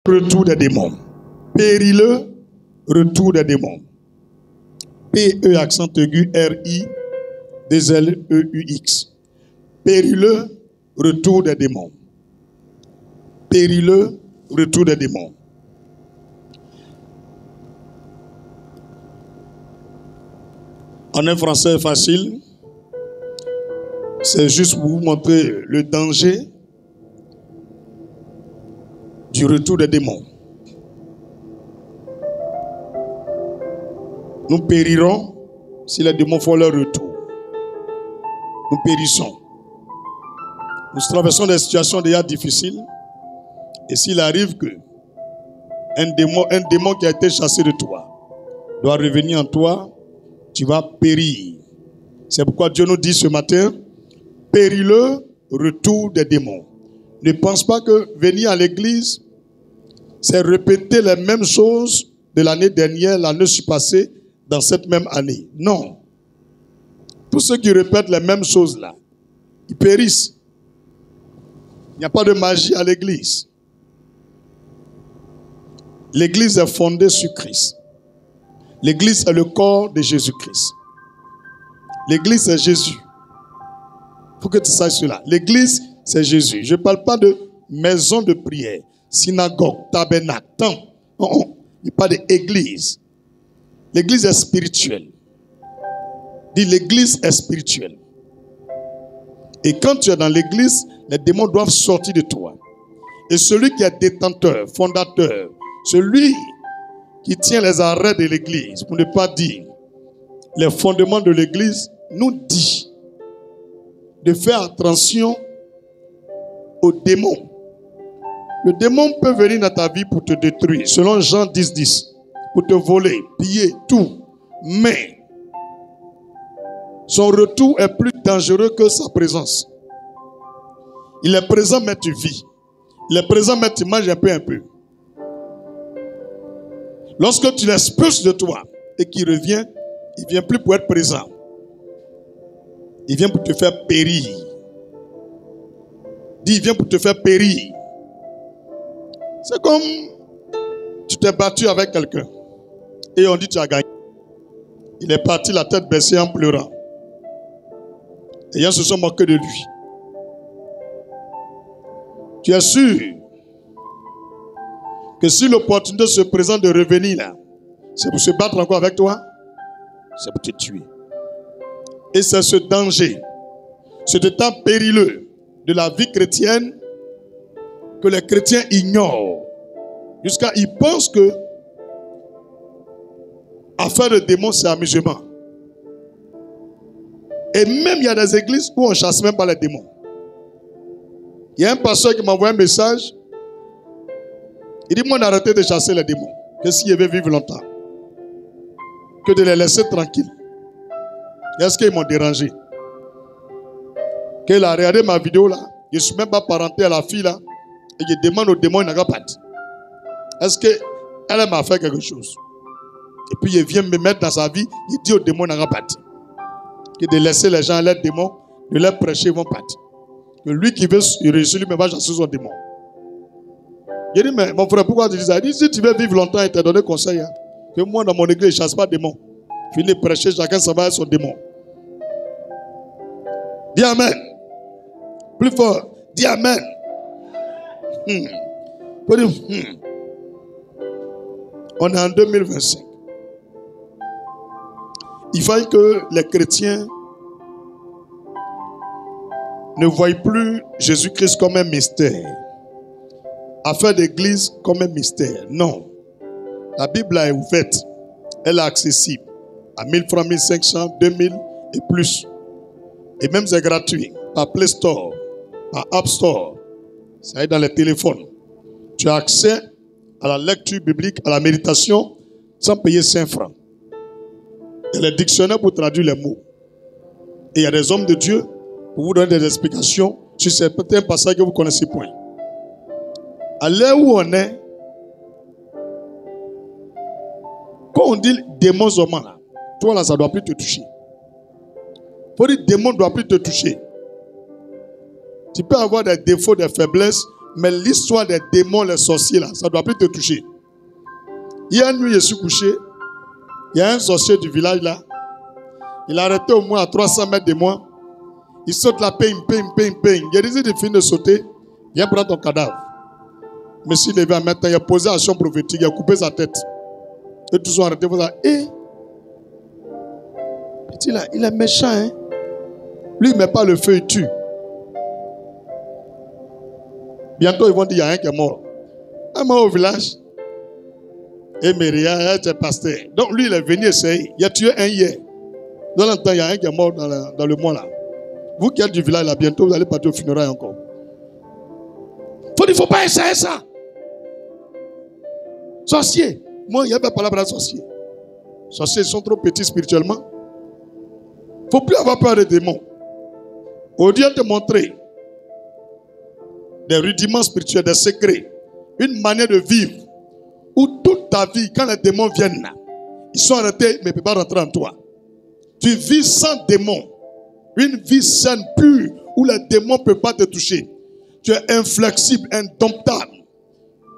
Retour des démons. Périlleux retour des démons. P-E accent aigu R-I-2-L-E-U-X. Périlleux retour des démons. Périlleux retour des démons. En un français facile, c'est juste pour vous montrer le danger du retour des démons. Nous périrons si les démons font leur retour. Nous périssons. Nous traversons des situations déjà difficiles. Et s'il arrive que un démon qui a été chassé de toi doit revenir en toi, tu vas périr. C'est pourquoi Dieu nous dit ce matin, périlleux retour des démons. Ne pense pas que venir à l'église, c'est répéter les mêmes choses de l'année dernière, l'année passée, dans cette même année. Non. Tous ceux qui répètent les mêmes choses là, ils périssent. Il n'y a pas de magie à l'église. L'église est fondée sur Christ. L'église est le corps de Jésus-Christ. L'église c'est Jésus. Il faut que tu saches cela. L'église c'est Jésus. Je ne parle pas de maison de prière, synagogue, tabernacle, temple. Non, il n'y a pas d'église. L'église est spirituelle. Dis, l'église est spirituelle. Et quand tu es dans l'église, les démons doivent sortir de toi. Et celui qui est détenteur, fondateur, celui qui tient les arrêts de l'église, pour ne pas dire les fondements de l'église, nous dit de faire attention aux démons. Le démon peut venir dans ta vie pour te détruire, selon Jean 10:10, pour te voler, piller, tout. Mais son retour est plus dangereux que sa présence. Il est présent, mais tu vis. Il est présent, mais tu manges un peu. Lorsque tu l'expulses de toi et qu'il revient, il ne vient plus pour être présent. Il vient pour te faire périr. Dis, il vient pour te faire périr. C'est comme tu t'es battu avec quelqu'un et on dit tu as gagné. Il est parti la tête baissée en pleurant. Et ils se sont moqués de lui. Tu es sûr que si l'opportunité se présente de revenir là, c'est pour se battre encore avec toi, c'est pour te tuer. Et c'est ce danger, ce temps périlleux de la vie chrétienne que les chrétiens ignorent. Jusqu'à ils pensent que affaire de démons, c'est amusement. Et même il y a des églises où on ne chasse même pas les démons. Il y a un pasteur qui m'a envoyé un message. Il dit, moi, on a arrêté de chasser les démons. Que s'ils veulent vivre longtemps. Que de les laisser tranquilles. Est-ce qu'ils m'ont dérangé? Qu'il a regardé ma vidéo là. Je ne suis même pas parenté à la fille là. Et je demande au démon, il n'a pas dit. Est-ce qu'elle m'a fait quelque chose? Et puis il vient me mettre dans sa vie. Il dit au démon, il n'a pas dit. Que de laisser les gens, les démons, de leur prêcher, ils vont partir. Que lui qui veut réussir, lui, va chasser son démon. Il dit, mais mon frère, pourquoi tu dis ça? Il dit, si tu veux vivre longtemps, il t'a donné conseil. Hein, que moi, dans mon église, je ne chasse pas de démons. Fini de prêcher, chacun s'en va avec son démon. Dis Amen. Plus fort. Dis Amen. On est en 2025. Il faut que les chrétiens ne voient plus Jésus-Christ comme un mystère. Affaire d'église comme un mystère. Non. La Bible est ouverte. Elle est accessible. À 1000 francs, 1500, 2000 et plus. Et même c'est gratuit. Par Play Store, par App Store. Ça est dans les téléphones. Tu as accès à la lecture biblique, à la méditation, sans payer 5 francs. Il y a les dictionnaires pour traduire les mots. Et il y a des hommes de Dieu pour vous donner des explications sur certains passages que vous ne connaissez point. À l'heure où on est, quand on dit démon seulement là, toi là, ça ne doit plus te toucher. Il faut dire démon ne doit plus te toucher. Tu peux avoir des défauts, des faiblesses, Mais l'histoire des démons, les sorciers, là, ça ne doit plus te toucher. Hier nuit, je suis couché. Il y a un sorcier du village là. Il a arrêté au moins à 300 mètres de moi. Il saute la pain. Il a dit, de finir de sauter. Viens prendre ton cadavre. Monsieur levé à maintenant, il a posé action prophétique, il a coupé sa tête. Et tous sont arrêtés. Vous avez petit là, il est méchant, hein. Lui, il ne met pas le feu, il tue. Bientôt, ils vont dire, il y a un qui est mort. Un mort au village. Et Myria, tu es pasteur. Donc, lui, il est venu essayer. Il a tué un hier. Dans le temps, il y a un qui est mort dans le mois là. Vous qui êtes du village là, bientôt, vous allez partir au funérail encore. Il ne faut pas essayer ça. Sorcier. Moi, il n'y a pas de parler de sorcier. Sorciers, ils sont trop petits spirituellement. Il ne faut plus avoir peur des démons. Au lieu de te montrer des rudiments spirituels, des secrets, une manière de vivre où toute ta vie, quand les démons viennent là, ils sont arrêtés, mais ils ne peuvent pas rentrer en toi. Tu vis sans démons. Une vie saine, pure, où les démons ne peuvent pas te toucher. Tu es inflexible, indomptable,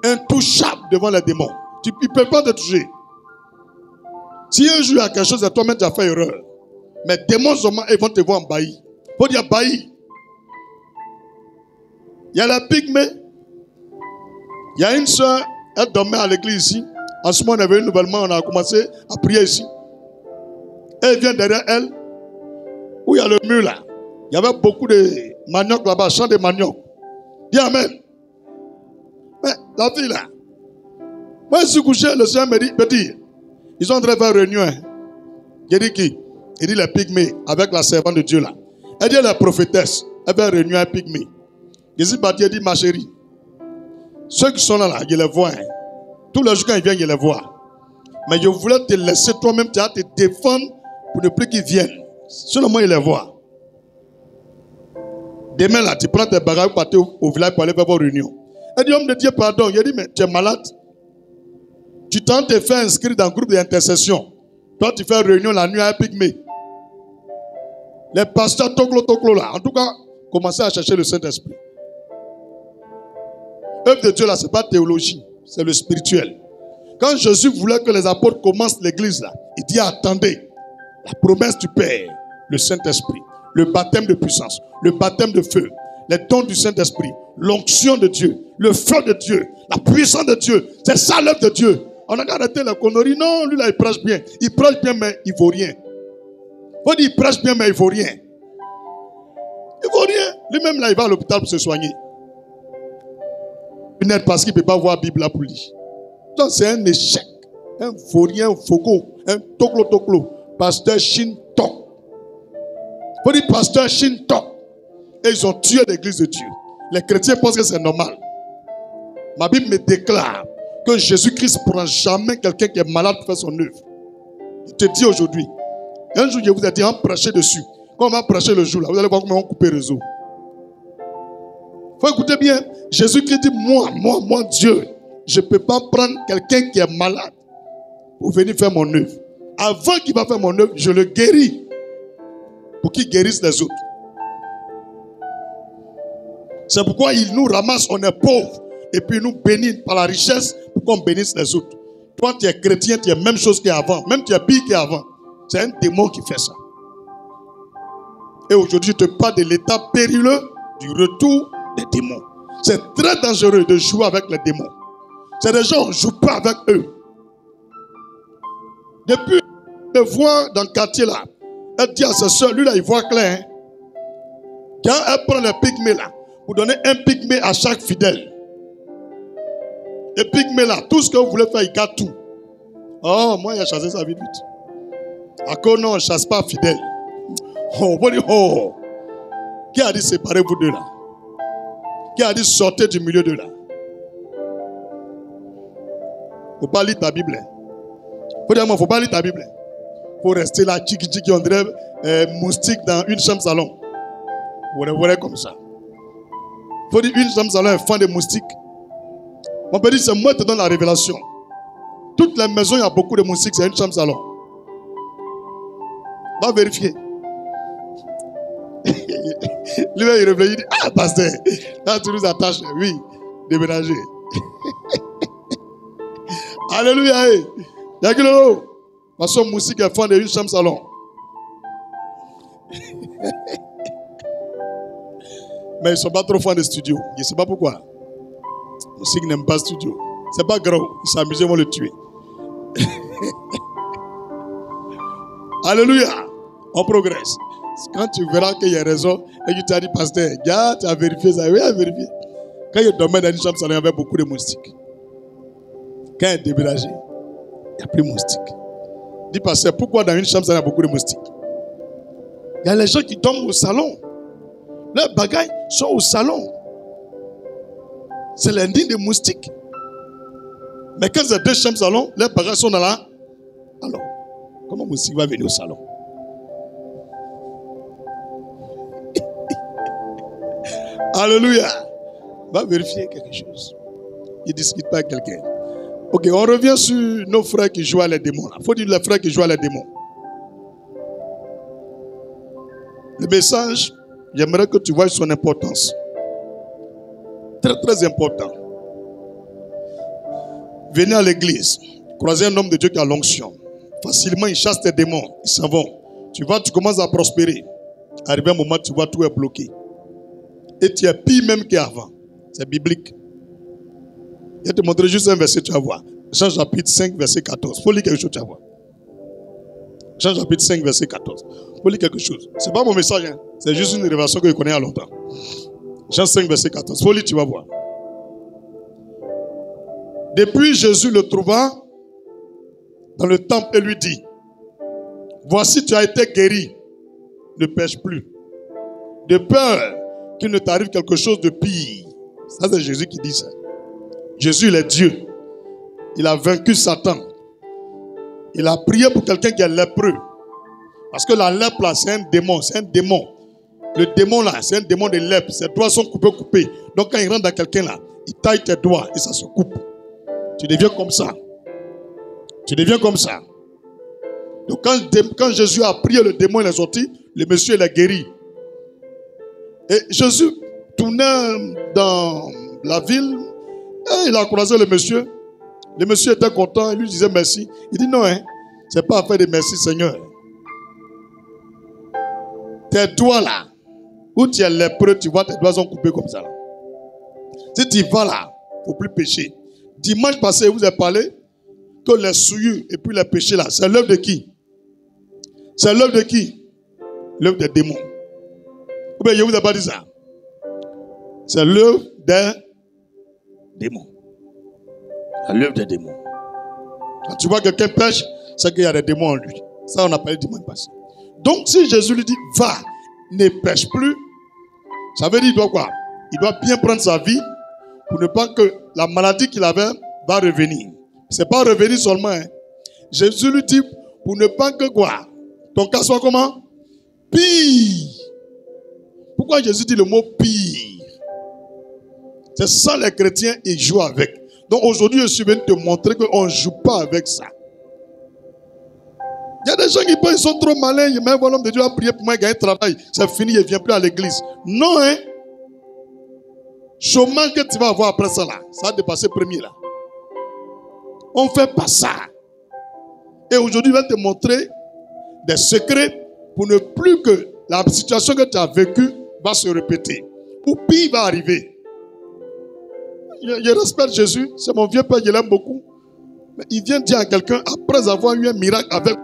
intouchable devant les démons. Ils ne peuvent pas te toucher. Si un jour il y a quelque chose, toi-même tu as fait erreur. Mais les démons seulement, ils vont te voir embahi. Il faut dire bailli. Il y a la pygmée. Il y a une soeur, elle dormait à l'église ici. En ce moment, on est venu nouvellement, on a commencé à prier ici. Elle vient derrière elle, où il y a le mur là. Il y avait beaucoup de manioc là-bas, champ de manioc. Dis amen. Mais la fille là, moi je suis couché, le Seigneur me dit, petit, ils sont en train de faire réunion. Hein. J'ai dit qui? Il dit les pygmées avec la servante de Dieu là. Elle dit la prophétesse, elle fait réunion avec pygmées. Je suis parti, elle dit ma chérie, ceux qui sont là, je les vois. Hein. Tous les jours quand ils viennent, je les vois. Mais je voulais te laisser toi-même, tu vas te défendre pour ne plus qu'ils viennent. Seulement, il les voit. Demain, là, tu prends tes bagages pour partir au village pour aller faire vos réunions. Elle dit, homme de Dieu, pardon. Il dit, mais tu es malade. Tu tentes de te faire inscrire dans un groupe d'intercession. Toi, tu fais réunion la nuit à Pygmée. Les pasteurs toclo là, en tout cas, commencez à chercher le Saint-Esprit. L'œuvre de Dieu là, ce n'est pas théologie, c'est le spirituel. Quand Jésus voulait que les apôtres commencent l'église là, il dit, attendez, la promesse du Père, le Saint-Esprit, le baptême de puissance, le baptême de feu, les dons du Saint-Esprit, l'onction de Dieu, le feu de Dieu, la puissance de Dieu. C'est ça l'œuvre de Dieu. On a arrêté la connerie. Non, lui là, il prêche bien. Il prêche bien, mais il ne vaut rien. On dit, il prêche bien, mais il ne vaut rien. Il ne vaut rien. Lui-même là, il va à l'hôpital pour se soigner. Peut-être parce qu'il ne peut pas voir la Bible là pour lire. Donc c'est un échec. Un vaurien, un fogo, un toclo. Pasteur Shintok. Faut dire pasteur Shintok. Et ils ont tué l'église de Dieu. Les chrétiens pensent que c'est normal. Ma Bible me déclare que Jésus-Christ ne prend jamais quelqu'un qui est malade pour faire son œuvre. Je te dis aujourd'hui, un jour je vous ai dit, on va prêcher dessus. Quand on va prêcher le jour là, vous allez voir comment on va couper le réseau. Il faut écouter bien. Jésus-Christ dit, moi, Dieu, je ne peux pas prendre quelqu'un qui est malade pour venir faire mon œuvre. Avant qu'il va faire mon œuvre, je le guéris pour qu'il guérisse les autres. C'est pourquoi il nous ramasse, on est pauvres, et puis il nous bénit par la richesse pour qu'on bénisse les autres. Toi, tu es chrétien, tu es la même chose qu'avant, même tu es pire qu'avant. C'est un démon qui fait ça. Et aujourd'hui, je te parle de l'état périlleux du retour des démons. C'est très dangereux de jouer avec les démons. C'est des gens, on ne joue pas avec eux. Depuis de voir dans le quartier là, elle dit à sa soeur, lui là, il voit clair. Hein? Quand elle prend les pygmées là, vous donnez un pygmée à chaque fidèle. Les pygmées là, tout ce que vous voulez faire, il garde tout. Oh, moi, il a chassé sa vie vite. À cause non, on ne chasse pas fidèle. Oh, oh. Qui a dit séparez-vous d'eux là? Qui a dit sortez du milieu d'eux là? Il ne faut pas lire ta Bible. Il faut dire, il ne faut pas lire ta Bible. Il faut rester là, tchiki, on dirait moustique dans une chambre salon. Vous voyez comme ça. Il faut dire, une chambre salon est fan de moustiques. On peut dire, c'est moi qui te donne la révélation. Toutes les maisons, il y a beaucoup de moustiques, c'est une chambre salon. Va vérifier. Lui, il réfléchit, il dit, ah, pasteur, là, tu nous attaches. Oui, déménager. Alléluia. Yagilo. Ma soeur Moussi est fan de une chambre salon. Mais ils ne sont pas trop fans de studio. Je ne sais pas pourquoi. Moussi n'aime pas le studio. C'est pas grave. Ils s'amusent, ils vont le tuer. Alléluia. On progresse. Quand tu verras qu'il y a raison et que tu as dit, pasteur, gars, tu as vérifié ça. Oui, tu as vérifié. Quand il dormait dans une chambre salon, il y avait beaucoup de moustiques. Quand il est déménagé, il n'y a plus de moustiques. Dis, pasteur, pourquoi dans une chambre salon, il y a beaucoup de moustiques? Il y a les gens qui dorment au salon. Leurs bagages sont au salon. C'est l'indigne des moustiques. Mais quand il y a deux chambres salon, leurs bagages sont dans là. Alors, comment le moustique va venir au salon? Alléluia. Va vérifier quelque chose. Il ne discute pas avec quelqu'un. Ok, on revient sur nos frères qui jouent à les démons. Il faut dire les frères qui jouent à les démons. Le message, j'aimerais que tu vois son importance. Très, très important. Venez à l'église. Croisez un homme de Dieu qui a l'onction. Facilement, il chasse tes démons. Ils s'en vont. Tu commences à prospérer. Arrivé un moment, tu vois, tout est bloqué. Et tu es pire même qu'avant. C'est biblique. Je vais te montrer juste un verset, tu vas voir. Jean chapitre 5, verset 14. Il faut lire quelque chose, tu vas voir. Jean chapitre 5, verset 14. Il faut lire quelque chose. Ce n'est pas mon message, hein. C'est juste une révélation que je connais il y a longtemps. Jean 5, verset 14. Il faut lire, tu vas voir. Depuis, Jésus le trouva dans le temple et lui dit, voici, tu as été guéri. Ne pêche plus. De peur qu'il ne t'arrive quelque chose de pire. Ça, c'est Jésus qui dit ça. Jésus, il est Dieu. Il a vaincu Satan. Il a prié pour quelqu'un qui est lépreux. Parce que la lèpre, là, c'est un démon. C'est un démon. Le démon, là, c'est un démon de lèpre. Ses doigts sont coupés. Donc, quand il rentre dans quelqu'un, là, il taille tes doigts et ça se coupe. Tu deviens comme ça. Tu deviens comme ça. Donc, quand Jésus a prié, le démon, il est sorti. Le monsieur, il est guéri. Et Jésus tournait dans la ville. Et il a croisé le monsieur. Le monsieur était content. Il lui disait merci. Il dit non, hein, c'est pas affaire de merci, Seigneur. Tes doigts là, où tu es lépreux, tu vois, tes doigts sont coupés comme ça. Là. Si tu vas là, il ne faut plus pécher. Dimanche passé, je vous ai parlé que les souillures et puis les péchés là, c'est l'œuvre de qui? C'est l'œuvre de qui? L'œuvre des démons. Ou bien je ne vous ai pas dit ça. C'est l'œuvre des démons. C'est l'œuvre des démons. Quand tu vois quelqu'un pêche, c'est qu'il y a des démons en lui. Ça, on a parlé dimanche passé. Donc, si Jésus lui dit, va, ne pêche plus, ça veut dire, il doit quoi? Il doit bien prendre sa vie pour ne pas que la maladie qu'il avait va revenir. Ce n'est pas revenir seulement. Hein. Jésus lui dit, pour ne pas que quoi? Ton cas soit comment? Pire. Pourquoi Jésus dit le mot pire? C'est ça les chrétiens, ils jouent avec. Donc aujourd'hui, je suis venu te montrer qu'on ne joue pas avec ça. Il y a des gens qui pensent qu'ils sont trop malins. Même l'homme de Dieu a prié pour moi, gagner travail. C'est fini, il ne vient plus à l'église. Non, hein. Chômage que tu vas avoir après ça, là, ça va dépasser premier, là. On ne fait pas ça. Et aujourd'hui, je vais te montrer des secrets pour ne plus que la situation que tu as vécue va se répéter. Ou pire va arriver. Je respecte Jésus, c'est mon vieux père, je l'aime beaucoup. Mais il vient dire à quelqu'un, après avoir eu un miracle avec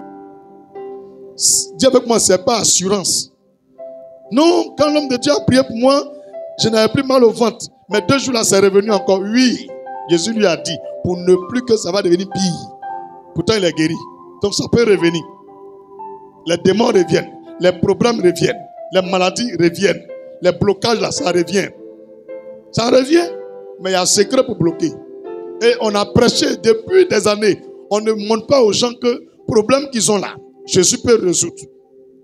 dis avec moi, ce n'est pas assurance. Non, quand l'homme de Dieu a prié pour moi, je n'avais plus mal au ventre. Mais 2 jours là, c'est revenu encore. Oui, Jésus lui a dit, pour ne plus que ça va devenir pire. Pourtant, il est guéri. Donc ça peut revenir. Les démons reviennent, les problèmes reviennent, les maladies reviennent, les blocages là, ça revient. Ça revient, mais il y a un secret pour bloquer. Et on a prêché depuis des années. On ne montre pas aux gens que le problème qu'ils ont là, Jésus peut résoudre.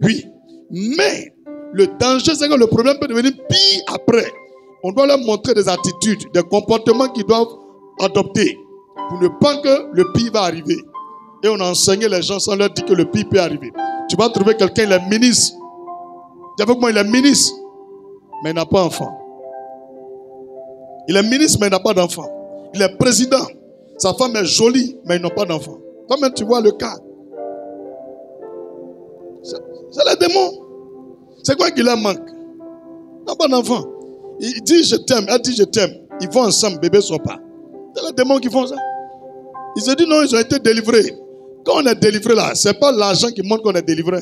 Oui. Mais le danger, c'est que le problème peut devenir pire après. On doit leur montrer des attitudes, des comportements qu'ils doivent adopter pour ne pas que le pire va arriver. Et on a enseigné les gens sans leur dire que le pire peut arriver. Tu vas trouver quelqu'un, il est ministre. Dis avec moi, il est ministre, mais il n'a pas d'enfant. Il est ministre, mais il n'a pas d'enfant. Il est président. Sa femme est jolie, mais ils n'ont pas d'enfant. Toi-même, tu vois le cas. C'est les démons. C'est quoi qui leur manque? Il n'a pas d'enfant. Il dit je t'aime, elle dit je t'aime. Ils vont ensemble, bébé sort pas. C'est les démons qui font ça. Ils se disent non, ils ont été délivrés. Quand on est délivré là, ce n'est pas l'argent qui montre qu'on est délivré.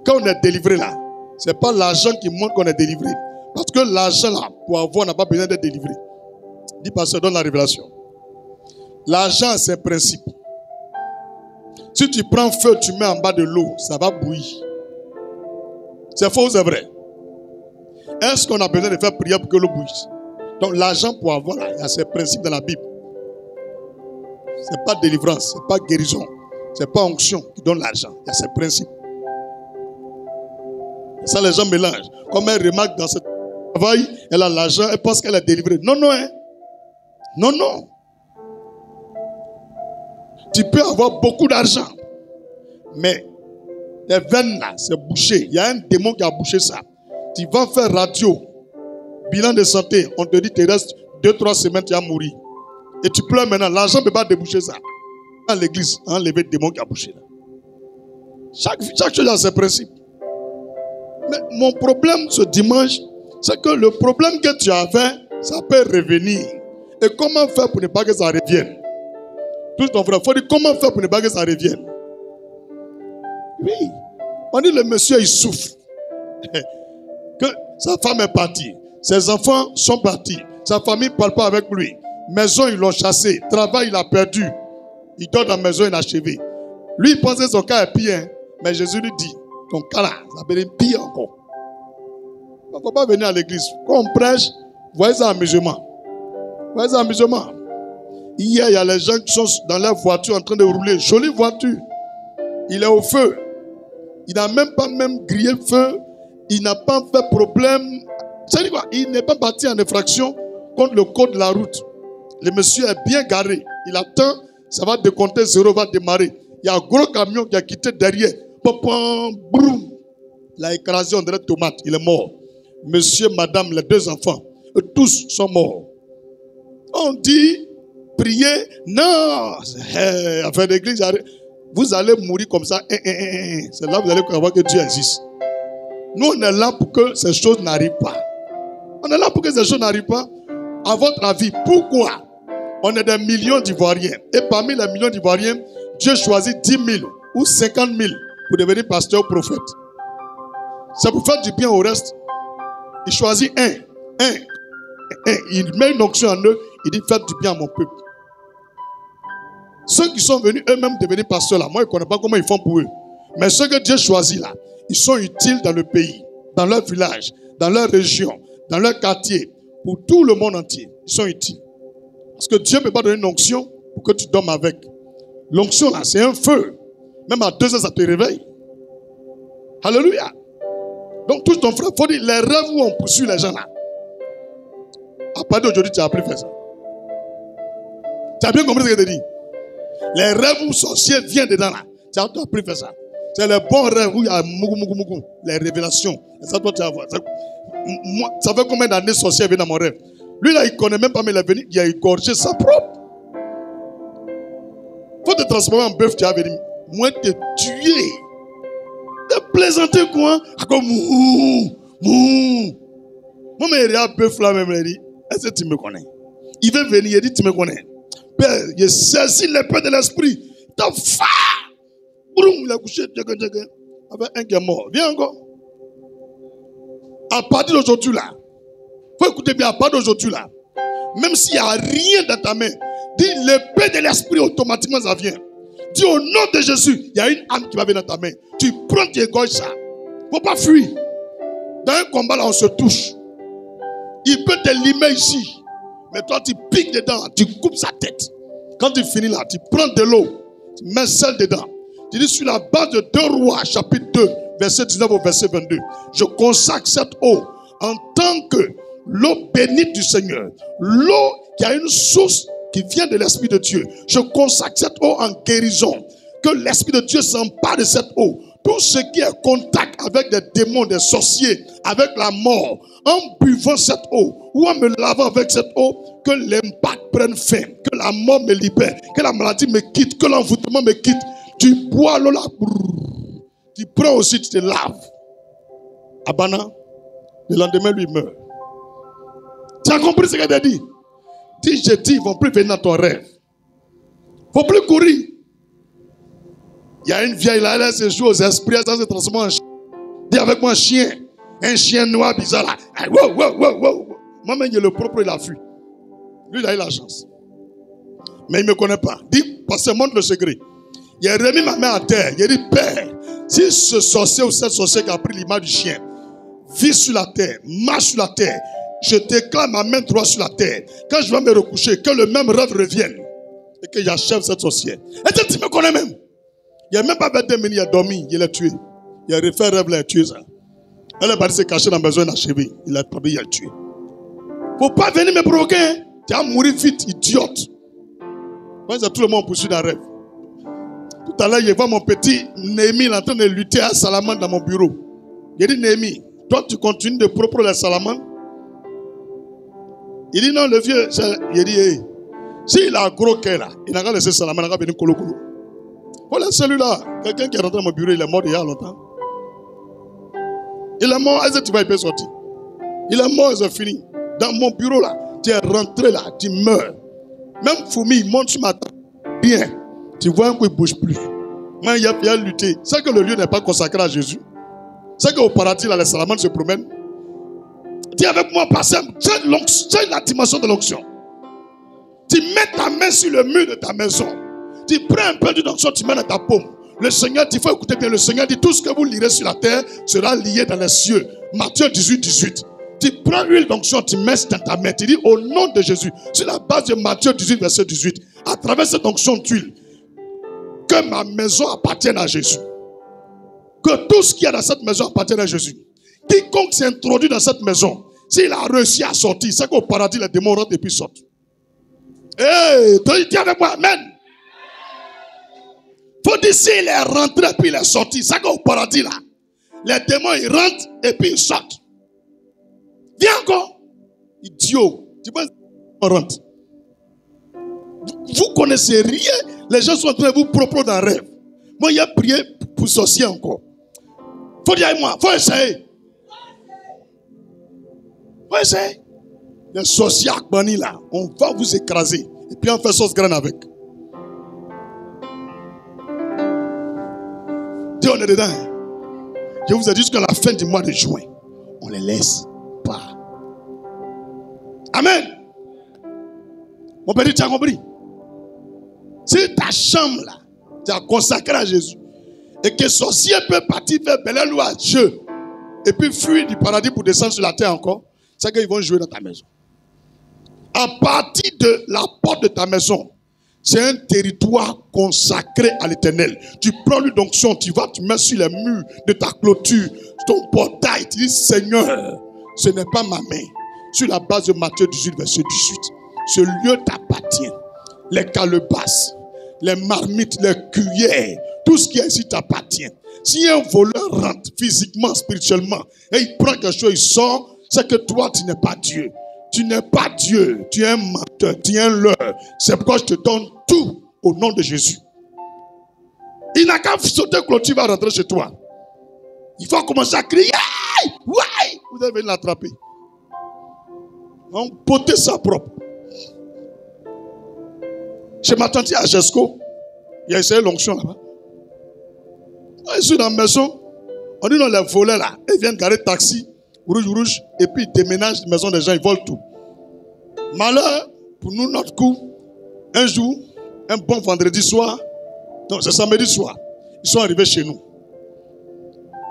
Quand on est délivré là, ce n'est pas l'argent qui montre qu'on est délivré. Parce que l'argent là, pour avoir, on n'a pas besoin d'être délivré. Dis pasteur, donne la révélation. L'argent, c'est un principe. Si tu prends feu, tu mets en bas de l'eau, ça va bouillir. C'est faux ou c'est vrai? Est-ce qu'on a besoin de faire prière pour que l'eau bouillisse? Donc l'argent pour avoir, là, il y a ces principes dans la Bible. Ce n'est pas délivrance, ce n'est pas guérison, ce n'est pas onction qui donne l'argent. Il y a ces principes. Et ça, les gens mélangent. Comme elle remarque dans ce travail, elle a l'argent, elle pense qu'elle est délivrée. Non, non, hein. Non, non. Tu peux avoir beaucoup d'argent, mais les veines là, c'est bouché. Il y a un démon qui a bouché ça. Tu vas faire radio, bilan de santé, on te dit qu'il te reste 2-3 semaines, tu vas mourir. Et tu pleures maintenant, l'argent ne peut pas déboucher ça. Dans l'église, on a enlevé le démon qui a bouché là. Chaque chose a ses principes. Mais mon problème ce dimanche, c'est que le problème que tu avais, ça peut revenir. Et comment faire pour ne pas que ça revienne? Tout ton frère, il faut dire comment faire pour ne pas que ça revienne. Oui. On dit le monsieur, il souffre. Que sa femme est partie. Ses enfants sont partis. Sa famille ne parle pas avec lui. Maison, ils l'ont chassé. Travail, il a perdu. Il dort dans la maison inachevé. Lui, il pensait que son cas est pire. Hein? Mais Jésus lui dit, ton cas là, ça peut être pire encore. Il ne faut pas venir à l'église. Quand on prêche, voyez ça amusement. Voyez ça amusement. Hier, il y a les gens qui sont dans leur voiture en train de rouler. Jolie voiture. Il est au feu. Il n'a même pas grillé le feu. Il n'a pas fait problème. C'est quoi? Il n'est pas parti en infraction contre le code de la route. Le monsieur est bien garé. Il attend, ça va décompter, zéro va démarrer. Il y a un gros camion qui a quitté derrière. Boum. Il a écrasé, on dirait tomate. Il est mort. Monsieur, madame, les 2 enfants, tous sont morts. On dit, priez. Non. Afin d'église, vous allez mourir comme ça. C'est là que vous allez voir que Dieu existe. Nous, on est là pour que ces choses n'arrivent pas. On est là pour que ces choses n'arrivent pas. À votre avis, pourquoi on est des millions d'Ivoiriens? Et parmi les millions d'Ivoiriens, Dieu choisit 10 000 ou 50 000 pour devenir pasteur ou prophète. C'est pour faire du bien au reste. Il choisit un. Il met une onction en eux. Il dit, faites du bien à mon peuple. Ceux qui sont venus eux-mêmes devenir pasteurs là, moi je ne connais pas comment ils font pour eux. Mais ceux que Dieu choisit là, ils sont utiles dans le pays, dans leur village, dans leur région, dans leur quartier, pour tout le monde entier. Ils sont utiles. Parce que Dieu ne peut pas donner une onction pour que tu dormes avec. L'onction là, c'est un feu. Même à 2 heures, ça te réveille. Alléluia. Donc, tout ton frère, il faut dire, les rêves où on poursuit les gens là. À partir d'aujourd'hui, tu n'as plus fait ça. Tu as bien compris ce que je te dis? Les rêves où sorcier vient dedans là. Tu n'as plus fait ça. C'est les bons rêves où il y a mougou. Les révélations. Et ça, toi, tu vas voir. Moi, ça fait combien d'années sorcier vient dans mon rêve? Lui là, il ne connaît même pas, mais il est venu, il a égorgé sa propre. Il faut te transformer en bœuf, tu vas venir. Moi, te tuer. Te plaisanter quoi? Comme moi, mais il y a un bœuf là même, il dit, est-ce que tu me connais? Il veut venir, il dit, tu me connais. Père, il saisit l'épée de l'esprit. T'as faim. Il a couché, avec un qui est mort. Viens encore. À partir d'aujourd'hui là, faut écouter bien, à partir d'aujourd'hui là, même s'il n'y a rien dans ta main, dis l'épée de l'esprit, automatiquement ça vient. Dis au nom de Jésus, il y a une âme qui va venir dans ta main. Tu prends, tu égorges ça. Faut pas fuir. Dans un combat là, on se touche. Il peut te limer ici. Mais toi, tu piques dedans, tu coupes sa tête. Quand tu finis là, tu prends de l'eau, tu mets celle dedans. Tu dis sur la base de 2 Rois, chapitre 2, verset 19 au verset 22. Je consacre cette eau en tant que l'eau bénite du Seigneur. L'eau qui a une source qui vient de l'Esprit de Dieu. Je consacre cette eau en guérison. Que l'Esprit de Dieu s'empare de cette eau. tout ce qui est contact avec des démons, des sorciers, avec la mort, en buvant cette eau, ou en me lavant avec cette eau, que l'impact prenne fin, que la mort me libère, que la maladie me quitte, que l'envoûtement me quitte. Tu bois l'eau là, tu prends aussi, tu te laves. Abana, le lendemain, lui meurt. Tu as compris ce que tu as dit? Dis, je dis, ils ne vont plus venir dans ton rêve. Il ne faut plus courir. Il y a une vieille là, elle se joue aux esprits, elle se transforme en chien. Dis avec moi, chien. Un chien noir bizarre là. Wow, wow, wow, wow. Moi-même, il est le propre, il a fui. Lui, il a eu la chance. Mais il ne me connaît pas. Dis, parce que montre le secret. Il a remis ma main à terre. Il a dit, Père, si ce sorcier ou cette sorcière qui a pris l'image du chien vit sur la terre, marche sur la terre, je déclare ma main droite sur la terre. Quand je vais me recoucher, que le même rêve revienne et que j'achève cette sorcière. Et tu me connais même. Il n'a même pas 22 minutes, il a dormi, il l'a tué. Il a refait un rêve, il a tué ça. Elle est partie se cacher dans la maison, il a achevé. Il a attrapé, il a tué. Il ne faut pas venir me provoquer. Hein. Tu vas mourir vite, idiote. Moi, tout le monde poursuit dans le rêve. Tout à l'heure, je vois mon petit Néhémie en train de lutter à salamandre dans mon bureau. Il dit, Néhémie, toi, tu continues de proposer la salamandre? Il dit, non, le vieux, il dit, hey, s'il a un gros cœur là, il n'a qu'à laisser salamandre, il n'a qu'à venir colo. Voilà celui-là. Quelqu'un qui est rentré dans mon bureau, il est mort il y a longtemps. Il est mort, est-ce que tu vas y sortir? Il est mort, c'est fini. Dans mon bureau là, tu es rentré là, tu meurs. Même Foumi, il monte sur ma table. Bien. Tu vois un coup, il ne bouge plus. Moi, il a lutté. C'est que le lieu n'est pas consacré à Jésus. C'est qu'au paradis, là, les salamandres se promènent. Dis avec moi, pasteur, c'est la dimension de l'onction. Tu mets ta main sur le mur de ta maison. Tu prends un peu d'onction, tu mets dans ta paume. Le Seigneur, il faut écouter bien, le Seigneur dit, tout ce que vous lirez sur la terre sera lié dans les cieux. Matthieu 18, 18. Tu prends l'huile d'onction, tu mets dans ta main. Tu dis, au nom de Jésus, sur la base de Matthieu 18, verset 18, à travers cette onction d'huile, que ma maison appartienne à Jésus. Que tout ce qu'il y a dans cette maison appartienne à Jésus. Quiconque s'introduit dans cette maison, s'il a réussi à sortir, c'est qu'au paradis, les démons rentrent et puis sortent. Hey, dis avec moi, amen. Faut dire s'il est rentré et puis il est sorti, c'est qu'au paradis là, les démons ils rentrent et puis ils sortent. Viens encore. Idiot. Tu penses qu'on rentre. Vous connaissez rien. Les gens sont en train de vous proposer d'un rêve. Moi, il y a prié pour sorcier encore. Faut dire avec moi. Faut essayer. Faut essayer. Les sorciers Akbani là, on va vous écraser. Et puis on fait sauce graine avec. Dis, on est dedans. Je vous ai dit jusqu'à la fin du mois de juin. On les laisse pas. Amen. Mon père, tu as compris? Si ta chambre là, tu as consacré à Jésus, et que sorcier peut partir faire belle loi à Dieu, et puis fuir du paradis pour descendre sur la terre encore, c'est qu'ils vont jouer dans ta maison. À partir de la porte de ta maison, c'est un territoire consacré à l'Éternel. Tu prends l'onction, tu vas, tu mets sur les murs de ta clôture, ton portail, tu dis, Seigneur, ce n'est pas ma main. Sur la base de Matthieu 18, verset 18. Ce lieu t'appartient. Les calebasses, les marmites, les cuillères, tout ce qui est ici t'appartient. Si un voleur rentre physiquement, spirituellement, et il prend quelque chose, il sort, c'est que toi, tu n'es pas Dieu. Tu n'es pas Dieu. Tu es un menteur, tu es un leurre. C'est pourquoi je te donne tout au nom de Jésus. Il n'a qu'à sauter quand tu vas rentrer chez toi. Il faut commencer à crier. Ouais! Vous allez venir l'attraper. On potait ça propre. Chez ma tante à Jesco, il a essayé l'onction là-bas. Je suis dans la maison. On dit non, les volets là. Ils viennent garer taxi, rouge, et puis ils déménagent la maison des gens, ils volent tout. Malheur, pour nous, notre coup, un jour, un bon vendredi soir, non, c'est samedi soir, ils sont arrivés chez nous.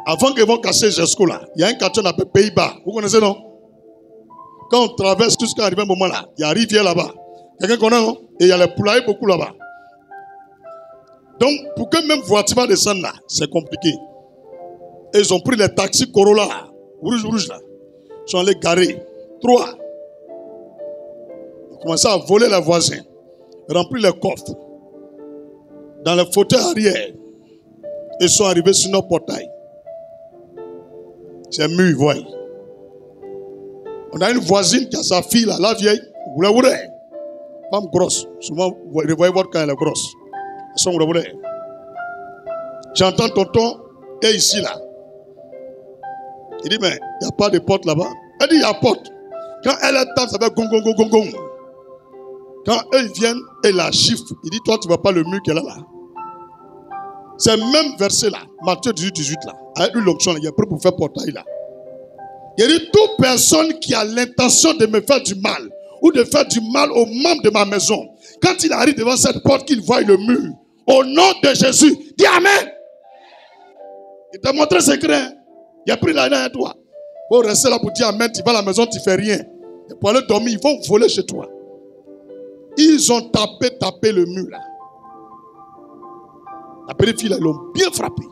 Avant qu'ils vont casser Jesco là, il y a un quartier appelé Pays-Bas. Vous connaissez, non? Quand on traverse tout ce qui arrive à un moment là, il y a une rivière là-bas. Quelqu'un connaît, non? Et il y a les poulaillers beaucoup là-bas. Donc, pour que même voiture va descendre là, c'est compliqué. Et ils ont pris les taxis Corolla là, rouge là. Ils sont allés garer. 3. Ils ont commencé à voler les voisins. Remplir les coffres. Dans le fauteuil arrière. Ils sont arrivés sur notre portail. C'est mûr, voyez. On a une voisine qui a sa fille là, la vieille. Femme grosse. Souvent, vous voyez voir quand elle est grosse. J'entends tonton est ici là. Il dit, mais il n'y a pas de porte là-bas. Elle dit, il y a porte. Quand elle tape, ça fait gong, gong, gong, gong, gong. Quand eux viennent et la chiffrent, il dit, toi, tu ne vois pas le mur qu'elle a là. C'est le même verset là, Matthieu 18, 18 là. Avec une l'onction, il est prêt pour faire portail là. Il dit, toute personne qui a l'intention de me faire du mal, ou de faire du mal aux membres de ma maison, quand il arrive devant cette porte, qu'il voit le mur, au nom de Jésus, dis Amen. Il t'a montré secret. Il a pris la main à toi. Il faut rester là pour dire Amen. Tu vas à la maison, tu ne fais rien. Et pour aller dormir, ils vont voler chez toi. Ils ont tapé le mur là. La petite fille là, ils l'ont bien frappé.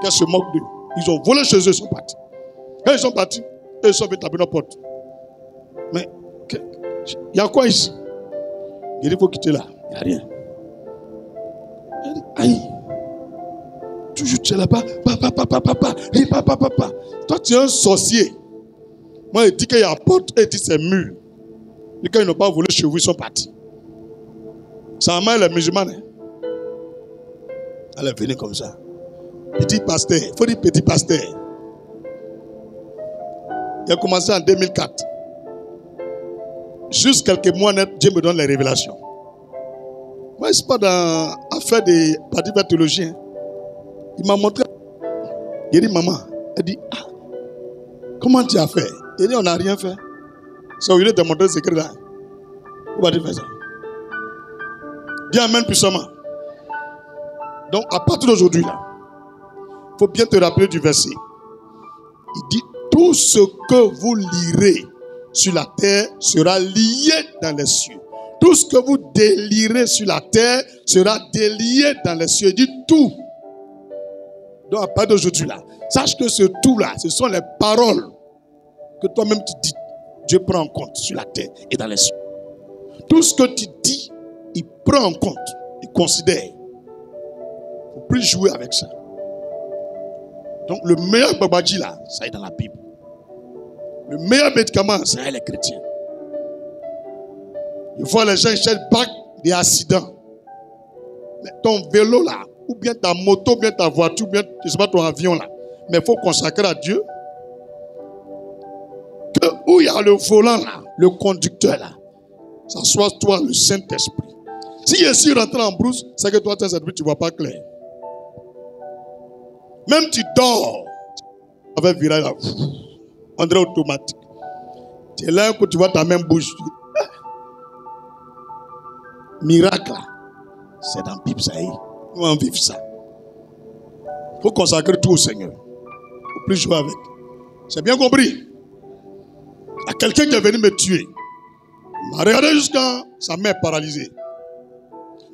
Qu'elle se moque d'eux. Ils ont volé chez eux, ils sont partis. Quand ils sont partis, eux ils sont venus taper nos portes. Mais, il y a quoi ici? Il dit, il faut quitter là. Il n'y a rien. Il dit, aïe. Toujours tu es là-bas. Papa. Toi, tu es un sorcier. Moi, il dit qu'il y a porte et il dit c'est mur. Et quand ils n'ont pas volé chez vous, ils sont partis. Sa main, elle est musulmane. Hein? Elle est venue comme ça. Petit pasteur. Il faut dire petit pasteur. Il a commencé en 2004. Juste quelques mois net, Dieu me donne les révélations. Moi, je ne suis pas dans l'affaire de partie de théologie. Hein. Il m'a montré. Il dit, maman, elle dit, ah, comment tu as fait? Il dit, on n'a rien fait. C'est au lieu de te montrer le secret là. Pourquoi tu fais ça? Dis Amen puissamment. Donc, à partir d'aujourd'hui, là, il faut bien te rappeler du verset. Il dit, tout ce que vous lirez sur la terre sera lié dans les cieux. Tout ce que vous délirez sur la terre sera délié dans les cieux. Il dit tout. Donc, à partir d'aujourd'hui, là, sache que ce tout-là, ce sont les paroles que toi-même tu dis. Dieu prend en compte sur la terre et dans les cieux. Tout ce que tu dis, il prend en compte, il considère. Il ne faut plus jouer avec ça. Donc, le meilleur babadji, là, ça est dans la Bible. Le meilleur médicament, c'est les chrétiens. Il faut les gens cherchent pas des accidents. Mais ton vélo, là, ou bien ta moto, ou bien ta voiture, ou bien, je ne sais pas, ton avion, là. Mais il faut consacrer à Dieu. Que où il y a le volant, là, le conducteur, là, ça soit toi, le Saint-Esprit. Si Jésus rentre en brousse, c'est que toi, tu ne vois pas clair. Même tu dors avec virage là, on dirait automatique. Tu es là que tu vois ta main bouge. Miracle, c'est dans la Bible, ça y est. Nous en vivons ça. Il faut consacrer tout au Seigneur. Il ne faut plus jouer avec. C'est bien compris. Il y a quelqu'un qui est venu me tuer. Il m'a regardé jusqu'à sa main paralysée.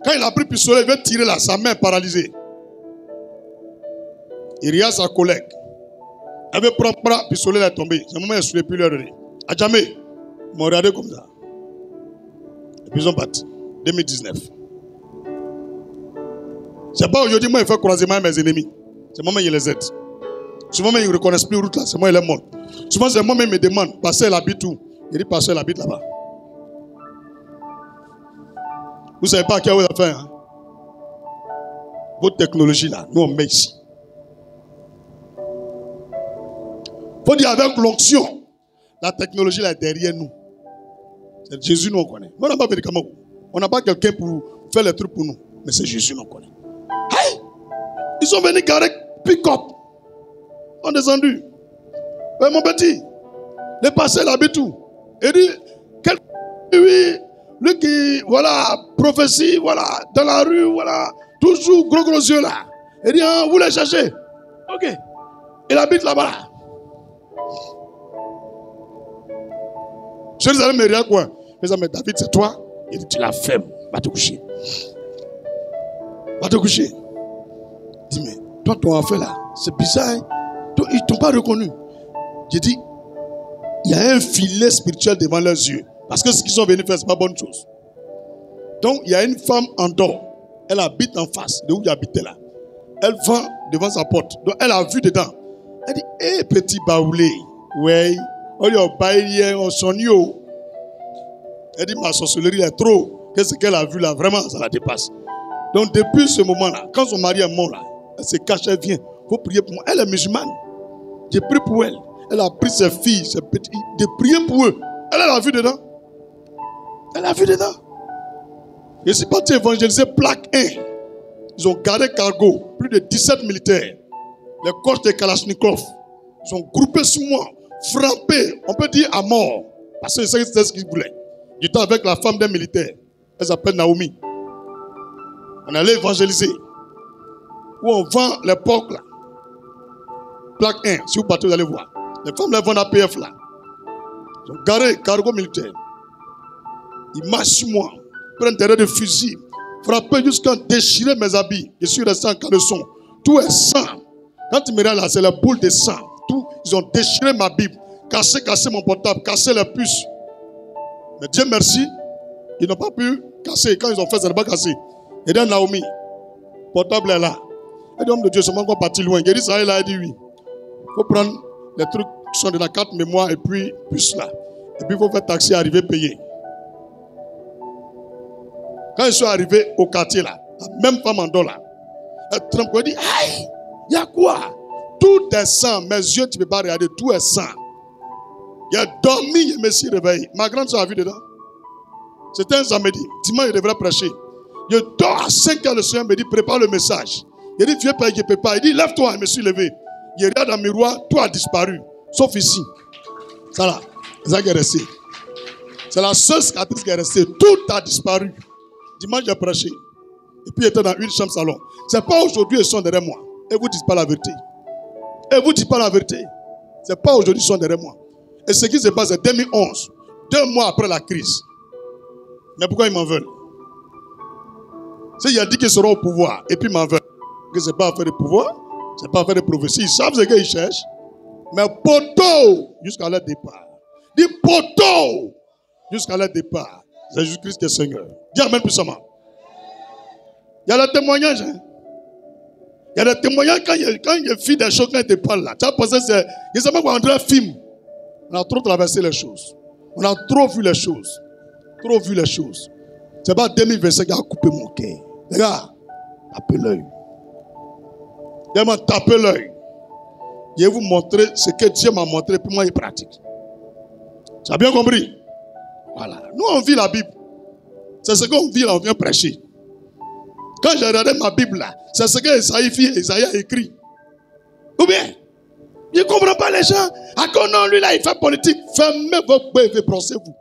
Quand il a pris le pistolet, il veut tirer là, sa main paralysée. Il regarde sa collègue. Elle veut prendre le pistolet, elle est tombée. C'est le moment où elle ne plus leur donner. À jamais. Ils m'ont regardé comme ça. Et puis ils ont battu. 2019. C'est pas aujourd'hui, moi, il fait croiser mes ennemis. C'est moi, je les aide. Souvent, ils ne reconnaissent plus la route là. C'est moi, ils les montrent. Souvent, c'est moi-même qui me demande, passer l'habite où? Il dit, passer l'habite là-bas. Vous ne savez pas à quelle vous avez fait. Hein? Votre technologie là, nous on met ici. Il faut dire avec l'onction, la technologie là est derrière nous. C'est Jésus nous on connaît. On n'a pas de médicaments. On n'a pas quelqu'un pour faire les trucs pour nous. Mais c'est Jésus nous on connaît. Hey! Ils sont venus garer pick-up. On est descendu. Ouais, mon petit, le passé l'habite où? Il dit, oui, lui qui, voilà, prophétie, voilà, dans la rue, voilà, toujours gros yeux là. Il dit, ah, vous les cherchez? Ok. Il habite là-bas là. Jérusalem, mais rien quoi. Mais David, c'est toi. Il dit, tu la fermes. Va te coucher. Va te coucher. Il dit, mais toi, ton affaire là, c'est bizarre. Hein? Toi, ils ne t'ont pas reconnu. J'ai dit, il y a un filet spirituel devant leurs yeux. Parce que ce qu'ils sont venus faire, ce n'est pas bonne chose. Donc, il y a une femme en dehors. Elle habite en face de où il habitait là. Elle vend devant sa porte. Donc elle a vu dedans. Elle dit, hé, petit baoulé, ouais, on s'en yo. Elle dit, ma sorcellerie est trop. Qu'est-ce qu'elle a vu là? Vraiment, ça la dépasse. Donc depuis ce moment-là, quand son mari est mort là, elle se cache, elle vient. Il faut prier pour moi. Elle est musulmane. J'ai prié pour elle. Elle a pris ses filles, ses petits, de prier pour eux. Elle a vu dedans. Elle a vu dedans. Je suis parti évangéliser Plaque 1. Ils ont gardé cargo. Plus de 17 militaires. Les coachs de Kalachnikov. Ils ont groupé sur moi. Frappé. On peut dire à mort. Parce que c'est ce qu'ils voulaient. J'étais avec la femme d'un militaire. Elle s'appelle Naomi. On allait évangéliser. Où on vend les porcs là. Plaque 1. Si vous partez, vous allez voir. Les femmes là vendent APF là. Ils ont garé cargo militaire. Ils marchent sur moi. Prennent des de fusil. Frappé jusqu'à déchirer mes habits. Je suis resté en caleçon. Tout est sang. Quand tu me regardes là, c'est la boule de sang. Tout, ils ont déchiré ma Bible. Cassé mon portable. Cassé les puces. Mais Dieu merci, ils n'ont pas pu casser. Quand ils ont fait, ça n'a pas cassé. Et dans Naomi, le portable est là. Elle dit, homme de Dieu, c'est encore parti loin. Il dit ça, elle a dit oui. Il faut prendre les trucs qui sont de la carte mémoire et puis puce là. Et puis il faut faire taxi, arriver, payer. Quand ils sont arrivés au quartier là, la même femme en dos là, elle trempe, elle dit, aïe, il y a quoi? Tout est sang. Mes yeux, tu ne peux pas regarder, tout est sang. Il a dormi, je me suis réveillé. Ma grande soeur a vu dedans. C'était un samedi. Dimanche, je devrais prêcher. Je dors à 5 heures, le Seigneur me dit, prépare le message. Il dit, viens pas, je ne peux pas. Il dit, lève-toi, je me suis levé. Je regarde dans le miroir, tout a disparu. Sauf ici. Ça là, c'est ça qui est resté. C'est la seule cicatrice qui est restée. Tout a disparu. Dimanche, j'ai prêché. Et puis, il était dans une chambre salon. Ce n'est pas aujourd'hui, ils sont derrière moi. Et vous ne dites pas la vérité. Et vous ne dites pas la vérité. Ce n'est pas aujourd'hui, ils sont derrière moi. Et ce qui se passe, c'est 2011. 2 mois après la crise. Mais pourquoi ils m'en veulent? Il a dit qu'ils seront au pouvoir. Et puis ils m'en veulent. Que ce n'est pas affaire de pouvoir. Ce n'est pas affaire de prophétie. Ils savent ce qu'ils cherchent. Mais poteau, jusqu'à leur départ. Dis poteau, jusqu'à leur départ. C'est Jésus-Christ qui est Seigneur. Dis amen puissamment. Il y a le témoignage. Hein? Il y a des témoignages quand il fait des choses, quand il te parle là. Tu as pensé, c'est. Il sait pas qu'on dirait un film. On a trop traversé les choses. On a trop vu les choses. Trop vu les choses. C'est pas 2025 qui a coupé mon cœur. Les gars, tapez l'œil. Tapez l'œil. Je vais vous montrer ce que Dieu m'a montré, puis moi, il pratique. Tu as bien compris? Voilà. Nous, on vit la Bible. C'est ce qu'on vit là, on vient prêcher. Quand j'ai regardé ma Bible là, c'est ce que Isaïe a écrit. Ou bien, je ne comprends pas les gens. À quoi non, lui là, il fait politique. Fermez vos griffes et brossez-vous.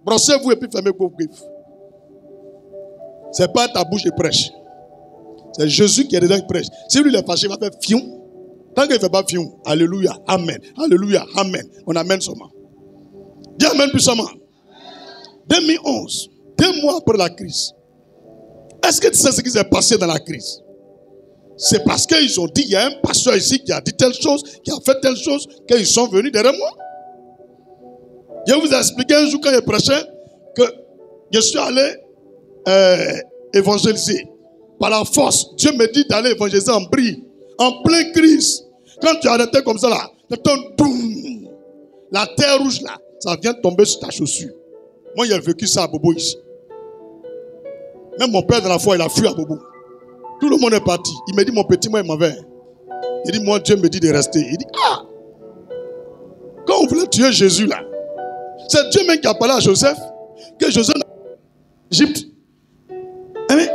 Brossez-vous et puis fermez vos griffes. Ce n'est pas ta bouche qui prêche. C'est Jésus qui est dedans qui prêche. Si lui il est fâché, il va faire fion. Tant qu'il ne fait pas fion, alléluia, amen. Alléluia, amen. On amène seulement. Dis amen puissamment. 2011, 2 mois après la crise. Est-ce que tu sais ce qui s'est passé dans la crise? C'est parce qu'ils ont dit, il y a un pasteur ici qui a dit telle chose, qui a fait telle chose, qu'ils sont venus derrière moi. Je vous ai expliqué un jour quand je prêchais que je suis allé évangéliser. Par la force, Dieu me dit d'aller évangéliser en Brie, en pleine crise. Quand tu arrêtais comme ça là, la terre rouge là, ça vient tomber sur ta chaussure. Moi, j'ai vécu ça à Bobo ici. Même mon père de la foi, il a fui à Bobo. Tout le monde est parti. Il me dit, mon petit, moi, il m'en va. Il dit, moi, Dieu me dit de rester. Il dit, ah! Quand on voulait tuer Jésus, là, c'est Dieu même qui a parlé à Joseph, que Joseph n'a pas Égypte. Mais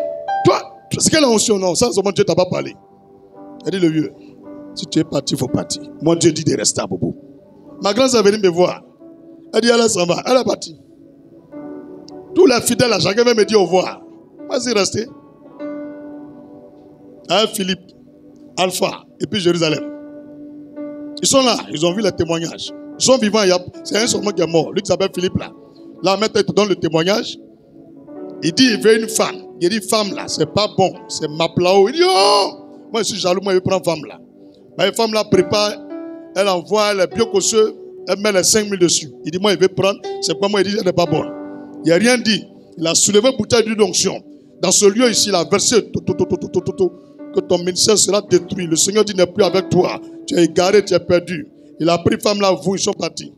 toi, c'est quelle onction? Non, ça, Dieu ne t'a pas parlé. Il dit, le vieux, si tu es parti, il faut partir. Moi, Dieu dit de rester à Bobo. Ma grande sœur est venue me voir. Elle dit, elle s'en va. Elle est partie. Tous les fidèles, à chacun me dit au revoir. Vas-y, restez. Hein, Philippe, Alpha, et puis Jérusalem. Ils sont là, ils ont vu les témoignages. Ils sont vivants, c'est un seulement qui est mort. Lui qui s'appelle Philippe là. Là, maintenant, il te donne le témoignage. Il dit, il veut une femme. Il dit, femme là, c'est pas bon. C'est ma plao. Il dit, oh! Moi, je suis jaloux, moi, je vais prendre femme là. La femme là prépare, elle envoie les biocosseux, elle met les 5000 dessus. Il dit, moi, je vais prendre. C'est pas moi, il dit, elle n'est pas bonne. Il n'a rien dit. Il a soulevé une bouteille d'huile d'onction. Dans ce lieu ici, il a versé. que ton ministère sera détruit. Le Seigneur dit n'est plus avec toi. Tu es égaré, tu es perdu. Il a pris femme là, vous, ils sont partis.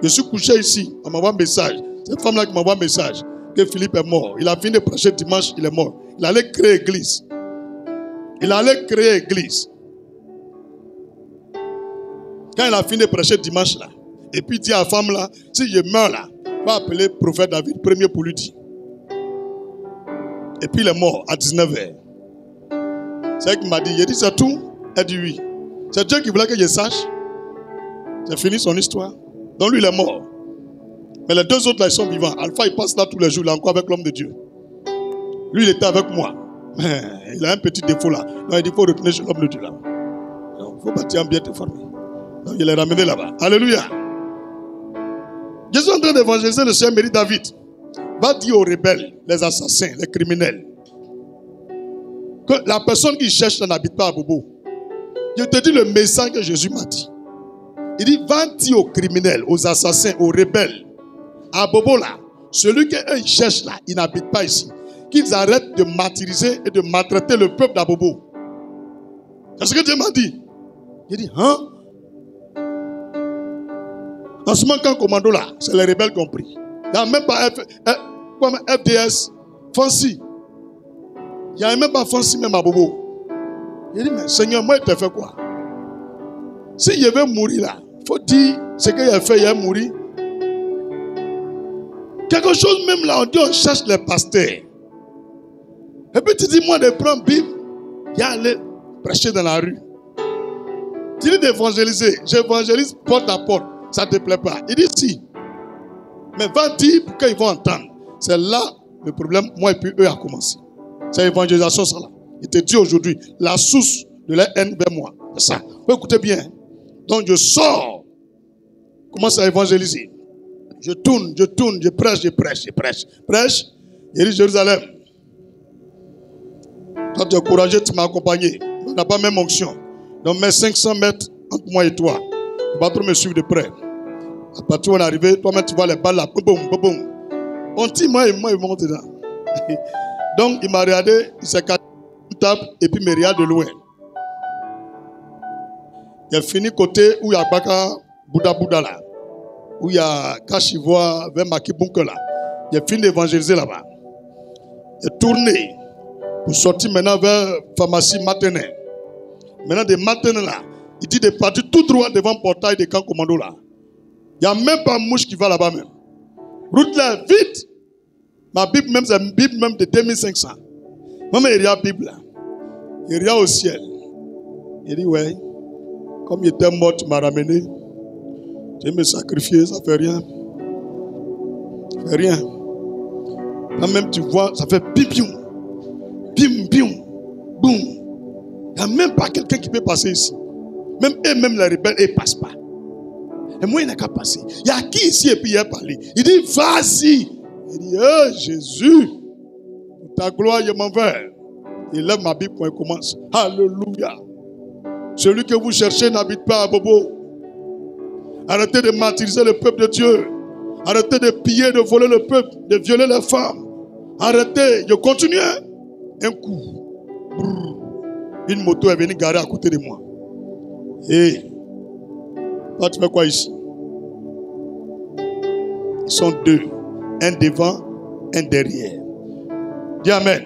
Je suis couché ici, on m'envoie un message. Cette femme là qui m'envoie un message, que Philippe est mort. Il a fini de prêcher dimanche, il est mort. Il allait créer église. Il allait créer église. Quand il a fini de prêcher dimanche là, et puis il dit à la femme là, si je meurs là, va appeler le prophète David, premier pour lui dire. Et puis il est mort à 19h. C'est elle qui m'a dit, il dit c'est tout. Elle dit oui. C'est Dieu qui voulait que je sache. C'est fini son histoire. Donc lui il est mort. Mais les deux autres là ils sont vivants. Alpha il passe là tous les jours, il est encore avec l'homme de Dieu. Lui il était avec moi. Mais il a un petit défaut là. Donc il dit il faut retenir sur l'homme de Dieu là. Donc il faut bâtir un bien te former. Donc il est ramené là-bas. Alléluia. Je suis en train d'évangéliser le Seigneur Méry David. Va dire aux rebelles, les assassins, les criminels, que la personne qui cherche n'habite pas à Bobo. Je te dis le message que Jésus m'a dit. Il dit, va dire aux criminels, aux assassins, aux rebelles, à Bobo là, celui qu'ils cherchent là, il n'habite pas ici. Qu'ils arrêtent de martyriser et de maltraiter le peuple d'Abobo. C'est ce que Dieu m'a dit. Il dit, hein? En ce moment, quand commando là, c'est les rebelles qui ont pris. Il n'y a même pas FDS, Fancy. Il n'y a même pas Fancy même à Bobo. Il dit, mais Seigneur, moi, il t'a fait quoi? Si je vais mourir là, il faut dire ce qu'il a fait, il a mouru. Quelque chose même là, on dit, on cherche les pasteurs. Et puis tu dis, moi, de prendre Bible, il y a aller prêcher dans la rue. Tu dis d'évangéliser. J'évangélise porte à porte. Ça ne te plaît pas. Il dit si. Mais va dire pour qu'ils vont entendre. C'est là le problème, moi et puis eux, a commencé. C'est l'évangélisation, ça là. Il te dit aujourd'hui, la source de la haine vers moi. C'est ça. Vous écoutez bien. Donc je sors. Commence à évangéliser. Je tourne, je prêche. Prêche. Il dit Jérusalem. Toi tu es courageux, tu m'as accompagné. On n'a pas même onction. Donc mets 500 mètres entre moi et toi. Il ne va pas trop me suivre de près. À partir où on est arrivé, toi-même tu vois les balles là. Boum. On dit moi, il monte dedans. Donc il m'a regardé, il s'est cassé une table et puis il me regarde de loin. Il a fini côté où il y a Baka Bouddha là. Où il y a Kashivoa vers Makibunke là. Il a fini d'évangéliser là-bas. Il est tourné pour sortir maintenant vers pharmacie maternelle. Maintenant des maternelles là. Il dit de partir tout droit devant le portail des camps commando là. Il n'y a même pas une mouche qui va là-bas même. Route là, vite. Ma Bible même, c'est une Bible même de 2500. Même il y a la Bible là. Il y a au ciel. Il dit, ouais, comme il était mort, tu m'as ramené. Tu me sacrifier, ça fait rien. Ça fait rien. Là même tu vois, ça fait bim, boum. Il n'y a même pas quelqu'un qui peut passer ici. Même les rebelles, ils ne passent pas. Et moi, il n'a qu'à passer. Il y a qui ici et puis il a parlé. Il dit, vas-y. Il dit, oh Jésus, pour ta gloire, je m'en vais. Il lève ma Bible quand il commence. Alléluia. Celui que vous cherchez n'habite pas à Bobo. Arrêtez de martyriser le peuple de Dieu. Arrêtez de piller, de voler le peuple, de violer les femmes. Arrêtez. Je continue. Un coup. Brrr. Une moto est venue garer à côté de moi. Et toi, tu fais quoi ici? Ils sont deux. Un devant, un derrière. Dis Amen.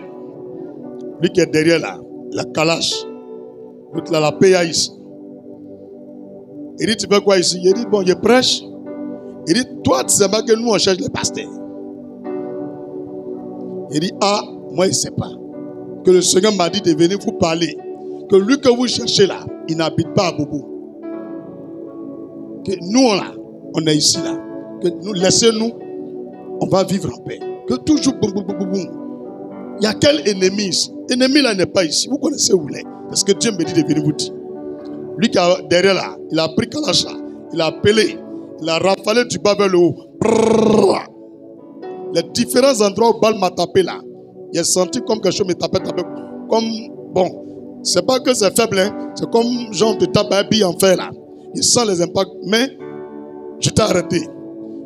Lui qui est derrière là, la calache. L'autre là, la PA ici. Il dit, tu fais quoi ici? Il dit, bon, je prêche. Il dit, toi, tu sais pas que nous, on cherche les pasteurs. Il dit, ah, moi, il ne sais pas. Que le Seigneur m'a dit de venir vous parler. Que lui que vous cherchez là, il n'habite pas à Bobo. Que nous, là, on est ici là. Que nous, laissez-nous, on va vivre en paix. Que toujours, boum. Il y a quel ennemi ici? L'ennemi là n'est pas ici. Vous connaissez où il est. Parce que Dieu me dit de venir vous dire. Lui qui est derrière là, il a pris Kalash là, il a appelé, il a rafalé du bas vers le haut. Brrr. Les différents endroits où balle m'a tapé là, il a senti comme quelque chose me tapait. Comme, bon, c'est pas que c'est faible, hein? C'est comme genre de tape un bille en fer là. Il sent les impacts, mais je t'ai arrêté.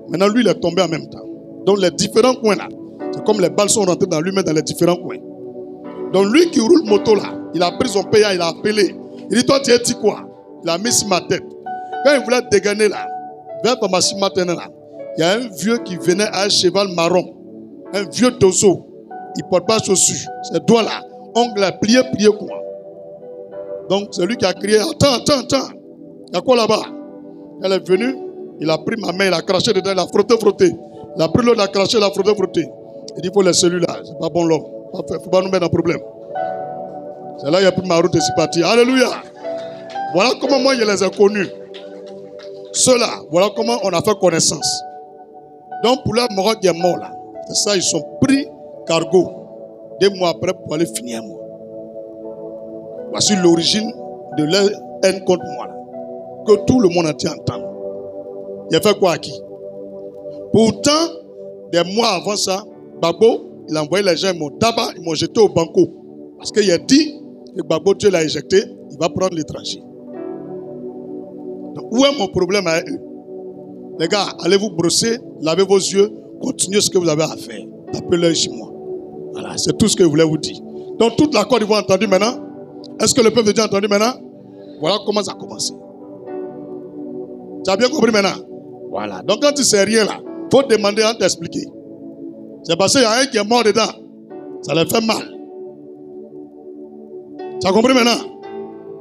Maintenant lui il est tombé en même temps. Donc les différents coins là, c'est comme les balles sont rentrées dans lui, mais dans les différents coins. Donc lui qui roule moto là, Il a pris son payant, il a appelé. Il dit, toi, tu es dit quoi? Il a mis sur ma tête. Quand il voulait dégainer là, vers Pharmacie matin là, il y a un vieux qui venait à un cheval marron. Un vieux dosso. Il ne porte pas de chaussures. Ses doigts là, ongles là, plié quoi. Donc, c'est lui qui a crié, attends. Il y a quoi là-bas? Elle est venue, il a pris ma main, il a craché dedans, il a frotté. Il a pris l'eau, il a craché, il a frotté. Il dit, il faut laisser celui-là. C'est pas bon l'homme. Il ne faut pas nous mettre dans problème. C'est là qu'il a pris ma route et c'est parti. Alléluia. Voilà comment moi je les ai connus. Ceux-là, voilà comment on a fait connaissance. Donc pour leur mort qui est mort là, c'est ça, ils sont pris cargo 2 mois après pour aller finir moi. Voici l'origine de leur haine contre moi là, que tout le monde entier entend. Il a fait quoi à qui? Pourtant, des mois avant ça, Babo, il a envoyé les gens, ils m'ont jeté au banco. Parce qu'il a dit que Babo, Dieu l'a éjecté, il va prendre l'étranger. Donc, où est mon problème avec eux? Les gars, allez vous brosser, lavez vos yeux, continuez ce que vous avez à faire. Tapez-le chez moi. Voilà, c'est tout ce que je voulais vous dire. Donc, toute la Côte d'Ivoire a entendu maintenant. Est-ce que le peuple de Dieu a entendu maintenant? Voilà comment ça a commencé. Tu as bien compris maintenant? Voilà. Donc, quand tu ne sais rien là, il faut demander à t'expliquer. C'est parce qu'il y a un qui est mort dedans. Ça leur fait mal. Tu as compris maintenant?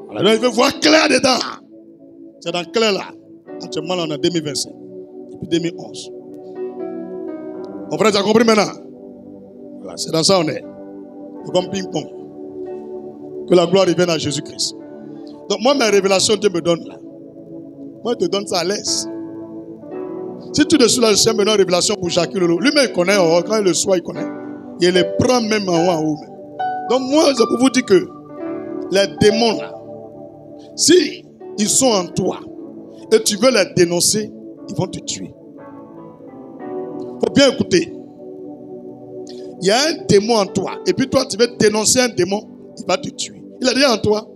Voilà. Donc, il veut voir clair dedans. C'est dans clair là. Actuellement, on est en 2025. Depuis 2011. Mon frère, tu as compris maintenant? Voilà, c'est dans ça on est. C'est comme ping-pong. Que la gloire revienne à Jésus-Christ. Donc, moi, mes révélations, Dieu me donne là. Moi, je te donne ça à l'aise. Si tu dessus là, je sais me donne une révélation pour Jacques Lolo. Lui-même, il connaît. Quand il le soit, il connaît. Il les prend même en haut. Donc, moi, je peux vous dire que les démons là, si ils sont en toi et tu veux les dénoncer, ils vont te tuer. Il faut bien écouter. Il y a un démon en toi. Et puis toi, tu veux dénoncer un démon, il va te tuer. Il a déjà en toi.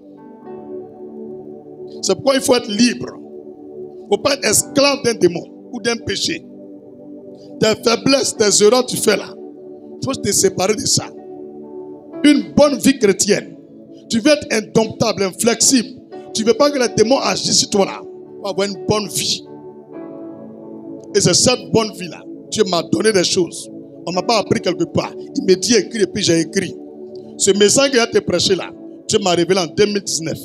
C'est pourquoi il faut être libre. Il ne faut pas être esclave d'un démon ou d'un péché. Tes faiblesses, tes erreurs tu fais là. Il faut te séparer de ça. Une bonne vie chrétienne. Tu veux être indomptable, inflexible. Tu ne veux pas que les démons agissent sur toi là. Tu vas avoir une bonne vie. Et c'est cette bonne vie là. Dieu m'a donné des choses. On ne m'a pas appris quelque part. Il m'a dit écrit et puis j'ai écrit. Ce message qu'il a été prêché là, Dieu m'a révélé en 2019.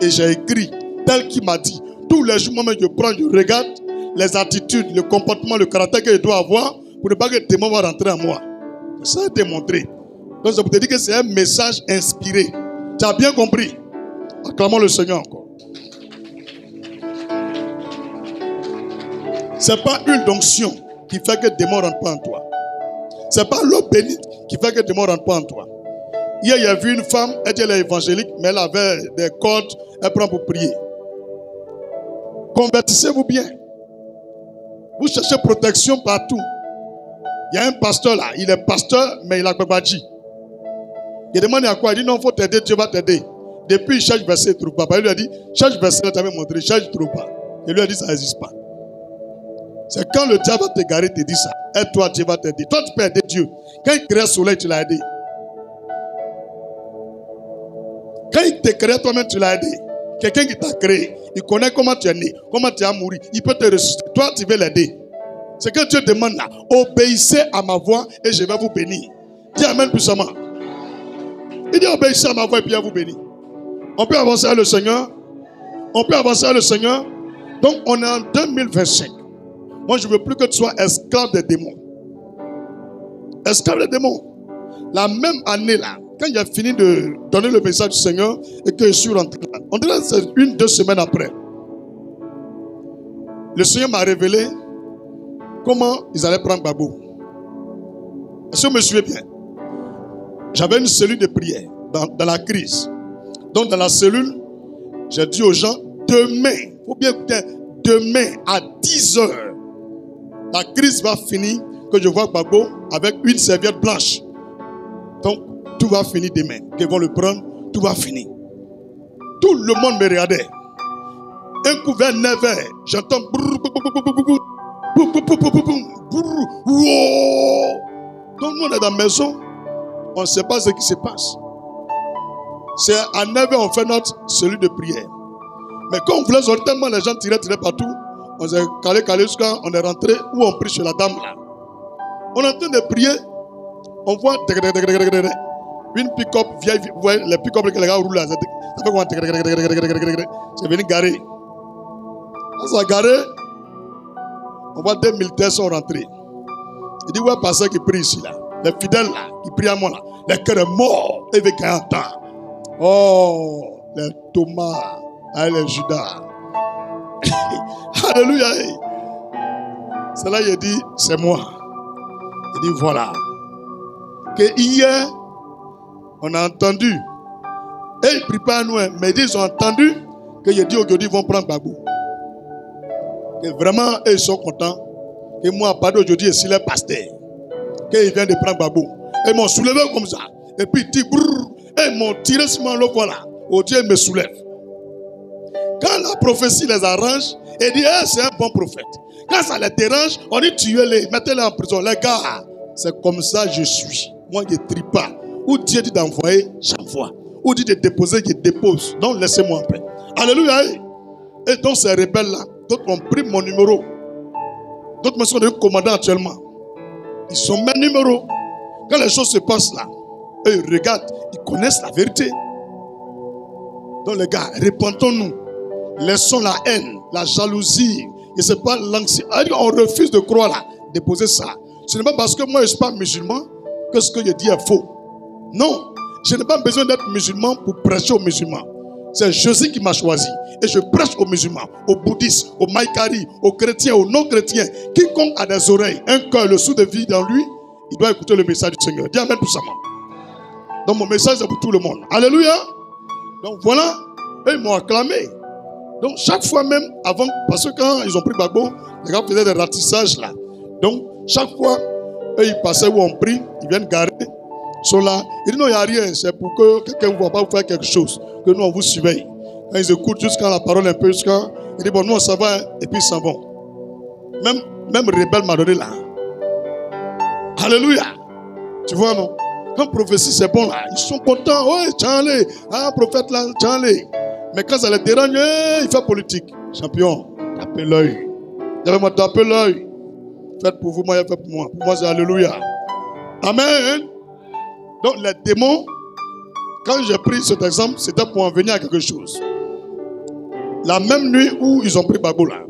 Et j'ai écrit tel qu'il m'a dit. Tous les jours, moi-même, je prends, je regarde les attitudes, le comportement, le caractère que je dois avoir pour ne pas que le démon va rentrer en moi. Ça a démontré. Donc, je peux te dire que c'est un message inspiré. Tu as bien compris? Acclamons le Seigneur encore. Ce n'est pas une onction qui fait que le démon ne rentre pas en toi. Ce n'est pas l'eau bénite qui fait que le démon ne rentre pas en toi. Hier, il y a vu une femme, elle est évangélique, mais elle avait des cordes, elle prend pour prier. Convertissez-vous bien. Vous cherchez protection partout. Il y a un pasteur là, il est pasteur, mais il a babadji. Il demande à quoi? Il dit non, il faut t'aider, Dieu va t'aider. Depuis, il cherche verset, il ne trouve pas. Il lui a dit, cherche verset, il t'avait montré, cherche, il ne trouve pas. Il lui a dit, ça n'existe pas. C'est quand le diable va t'égarer, te dit ça. Et toi, Dieu va t'aider. Toi, tu peux aider Dieu. Quand il crée le soleil, tu l'as aidé. Quand il te crée toi-même, tu l'as aidé. Quelqu'un qui t'a créé, il connaît comment tu es né, comment tu as mouru. Il peut te ressusciter. Toi, tu veux l'aider. C'est que Dieu demande là. Obéissez à ma voix et je vais vous bénir. Dis amen puissamment. Il dit obéissez à ma voix et puis il va vous bénir. On peut avancer avec le Seigneur. On peut avancer avec le Seigneur. Donc, on est en 2025. Moi, je ne veux plus que tu sois esclave des démons. Esclave des démons. La même année là, quand il a fini de donner le message du Seigneur et que je suis rentré là, on dirait que c'est 1-2 semaines après. Le Seigneur m'a révélé comment ils allaient prendre Babo. Est-ce que vous me suivez bien? J'avais une cellule de prière dans la crise. Donc dans la cellule, j'ai dit aux gens, demain, il faut bien écouter, demain à 10 heures, la crise va finir, que je vois Babo avec une serviette blanche. Donc, tout va finir demain. Qu'ils vont le prendre, tout va finir. Tout le monde me regardait. Un coup vers 9h, j'entends donc nous on est dans la maison, on ne sait pas ce qui se passe. C'est à 9h, on fait notre cellule de prière. Mais quand on voulait sortir, tellement les gens tiraient partout, on s'est calé jusqu'à on est rentré où on prie chez la dame là. On est en train de prier, on voit une pick-up vieille, vous voyez les pick-up que les gars roulent là, ça fait comment c'est venu garer. Quand ça a garé, on voit des militaires sont rentrés. Il dit, ouais, pasteur qui prie ici là, les fidèles là, qui prient à moi là, les cœurs morts, et avec un temps. Oh, les Thomas, les Judas. Alléluia. C'est là qu'il dit, c'est moi. Il dit, voilà. Que hier, on a entendu. Et ils ne prient pas à nous, mais ils ont entendu que il dit aujourd'hui, ils vont prendre Babou. Que vraiment, ils sont contents. Que moi, à partir d'aujourd'hui, c'est le pasteur. Qu'ils viennent de prendre Babou. Et ils m'ont soulevé comme ça. Et puis, ils disent, et ils m'ont tiré sur moi, voilà. Oh Dieu me soulève. Quand la prophétie les arrange, et dit, c'est un bon prophète. Quand ça les dérange, on dit, tuez-les, mettez-les en prison. Les gars, c'est comme ça que je suis. Moi, je ne trie pas. Où Dieu dit d'envoyer, j'envoie. Où dit de déposer, je dépose. Donc, laissez-moi en paix. Alléluia. Et donc, ces rebelles-là, d'autres ont pris mon numéro. D'autres me sont devenus commandants actuellement. Ils ont mes numéros. Quand les choses se passent là, eux, ils regardent, ils connaissent la vérité. Donc, les gars, répentons-nous. Laissons la haine, la jalousie, et c'est pas l'anxiété. On refuse de croire là, déposer ça. Ce n'est pas parce que moi je ne suis pas musulman que ce que je dis est faux. Non, je n'ai pas besoin d'être musulman pour prêcher aux musulmans. C'est Jésus qui m'a choisi. Et je prêche aux musulmans, aux bouddhistes, aux maïkari, aux chrétiens, aux non-chrétiens. Quiconque a des oreilles, un cœur, le souffle de vie dans lui, il doit écouter le message du Seigneur. Dis amen puissamment. Donc mon message est pour tout le monde. Alléluia. Donc voilà, et ils m'ont acclamé. Donc chaque fois même, avant, parce que quand ils ont pris Babou, les gars faisaient des ratissages là. Donc chaque fois, eux ils passaient où on prie, ils viennent garer, ils sont là. Ils disent non, il n'y a rien, c'est pour que quelqu'un ne va pas vous faire quelque chose, que nous on vous surveille. Quand ils écoutent jusqu'à la parole un peu, jusqu'à, ils disent bon, nous on s'en va, et puis ils s'en vont. Même rebelle m'a donné là. Alléluia. Tu vois non? Quand prophétie c'est bon là, ils sont contents. Ouais, Tchanlé, ah prophète là, Tchanlé. Mais quand ça les dérange, il fait politique. Champion, tapez l'œil. J'avais tapé l'œil. Faites pour vous, moi, faites pour moi. Pour moi, c'est Alléluia. Amen. Donc, les démons, quand j'ai pris cet exemple, c'était pour en venir à quelque chose. La même nuit où ils ont pris Babou là,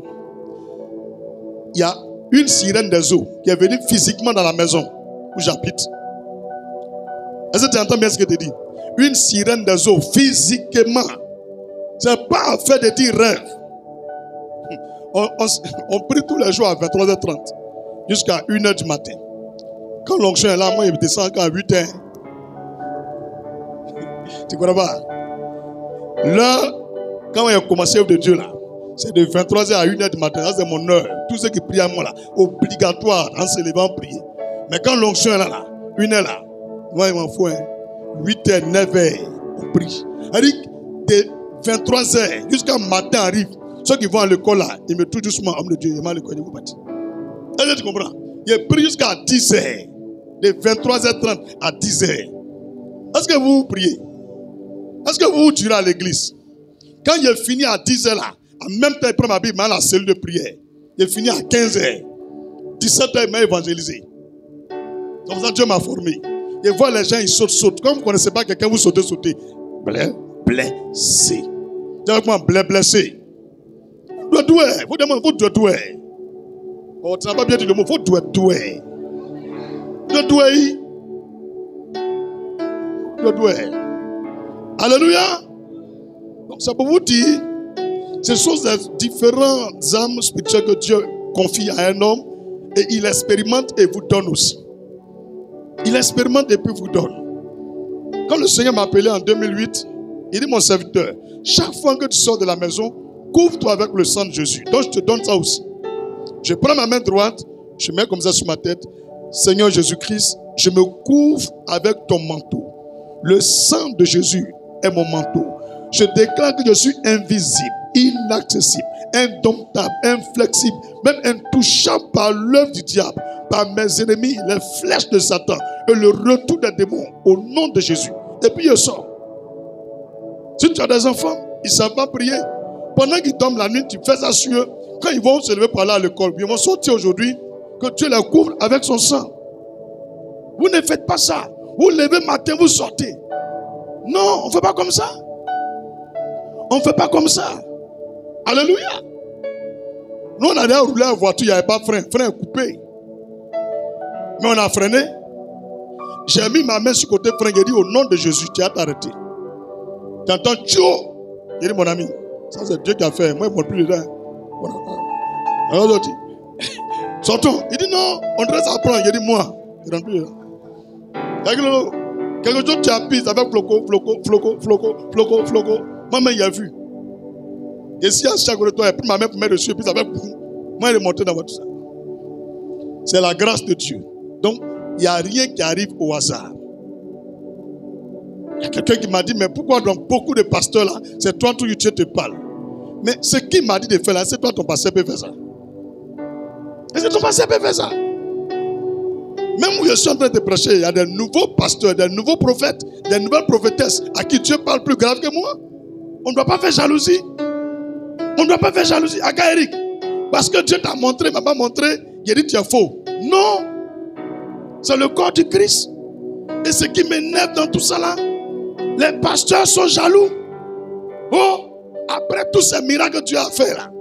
il y a une sirène des eaux qui est venue physiquement dans la maison où j'habite. Est-ce que tu entends bien ce que je te dis? Une sirène des eaux, physiquement. C'est pas affaire de dire rêve. On prie tous les jours à 23h30 jusqu'à 1h du matin. Quand l'onction est là, moi, il descend à 8h. Tu comprends pas? Là, quand il a commencé l'œuvre de Dieu, là, c'est de 23h à 1h du matin. Ça, c'est mon heure. Tous ceux qui prient à moi, là, obligatoire, en se levant, prier. Mais quand l'onction est là, 1h là, moi, il m'en faut, 8h, 9h, on prie. C'est-à-dire, 23h jusqu'à matin arrive. Ceux qui vont à l'école là, ils me touchent doucement. Homme de Dieu, il m'a l'école, il vous bâtit. Est-ce que tu comprends? Il prie jusqu'à 10h. De 23h30 à 10h. Est-ce que vous priez? Est-ce que vous vous tirez à l'église? Quand il est fini à 10h là, en même temps il prend ma Bible, il m'a la cellule de prière. Il est fini à 15h. 17h, il m'a évangélisé. Comme ça, Dieu m'a formé. Et voit les gens, ils sautent. Comme vous ne connaissez pas quelqu'un, vous sautez. Blessé. Dis avec moi, blessé. Vous doué. Vous demandez, vous doué. Oh, tu n'as pas bien dit le mot, vous doué. Vous doué. Alléluia. Donc, ça peut vous dire, ce sont des différentes âmes spirituelles que Dieu confie à un homme et il expérimente et vous donne aussi. Il expérimente et puis vous donne. Quand le Seigneur m'a appelé en 2008, il dit mon serviteur, chaque fois que tu sors de la maison, couvre-toi avec le sang de Jésus. Donc je te donne ça aussi. Je prends ma main droite, je mets comme ça sur ma tête. Seigneur Jésus-Christ, je me couvre avec ton manteau. Le sang de Jésus est mon manteau. Je déclare que je suis invisible, inaccessible, indomptable, inflexible, même intouchable par l'œuvre du diable, par mes ennemis, les flèches de Satan et le retour des démons au nom de Jésus. Et puis je sors. Si tu as des enfants, ils ne savent pas prier. Pendant qu'ils dorment la nuit, tu fais ça sur eux. Quand ils vont se lever pour aller à l'école, ils vont sortir aujourd'hui, que Dieu les couvre avec son sang. Vous ne faites pas ça. Vous levez matin, vous sortez. Non, on ne fait pas comme ça. On ne fait pas comme ça. Alléluia. Nous, on allait rouler en voiture, il n'y avait pas de frein. Frein coupé. Mais on a freiné. J'ai mis ma main sur le côté frein. J'ai dit, au nom de Jésus, tu as t'arrêté. Tu entends, tchou. J'ai dit, mon ami, ça c'est Dieu qui a fait. Moi, je ne monte plus dedans. Alors, je dis, sortons. Il dit, non, on devrait s'apprendre. J'ai dit, moi, je ne rentre plus dedans. Quelque chose, tu appuies avec floco. Moi-même, il a vu. Et si à chaque côté de toi, il a pris ma main pour mettre dessus, et puis ça va. Moi, il est monté dans votre sang. C'est la grâce de Dieu. Donc, il n'y a rien qui arrive au hasard. Il y a quelqu'un qui m'a dit, mais pourquoi donc beaucoup de pasteurs là, c'est toi tout Dieu te parle. Mais ce qu'il m'a dit de faire là, c'est toi ton pasteur peut faire ça. Est-ce que ton pasteur peut faire ça? Même où je suis en train de prêcher, il y a des nouveaux pasteurs, des nouveaux prophètes, des nouvelles prophétesses à qui Dieu parle plus grave que moi. On ne doit pas faire jalousie. On ne doit pas faire jalousie. Aga Eric, parce que Dieu t'a montré, m'a pas montré, il a dit tu es faux. Non. C'est le corps du Christ. Et ce qui m'énerve dans tout ça là, les pasteurs sont jaloux. Oh, après tous ces miracles que Dieu a fait là,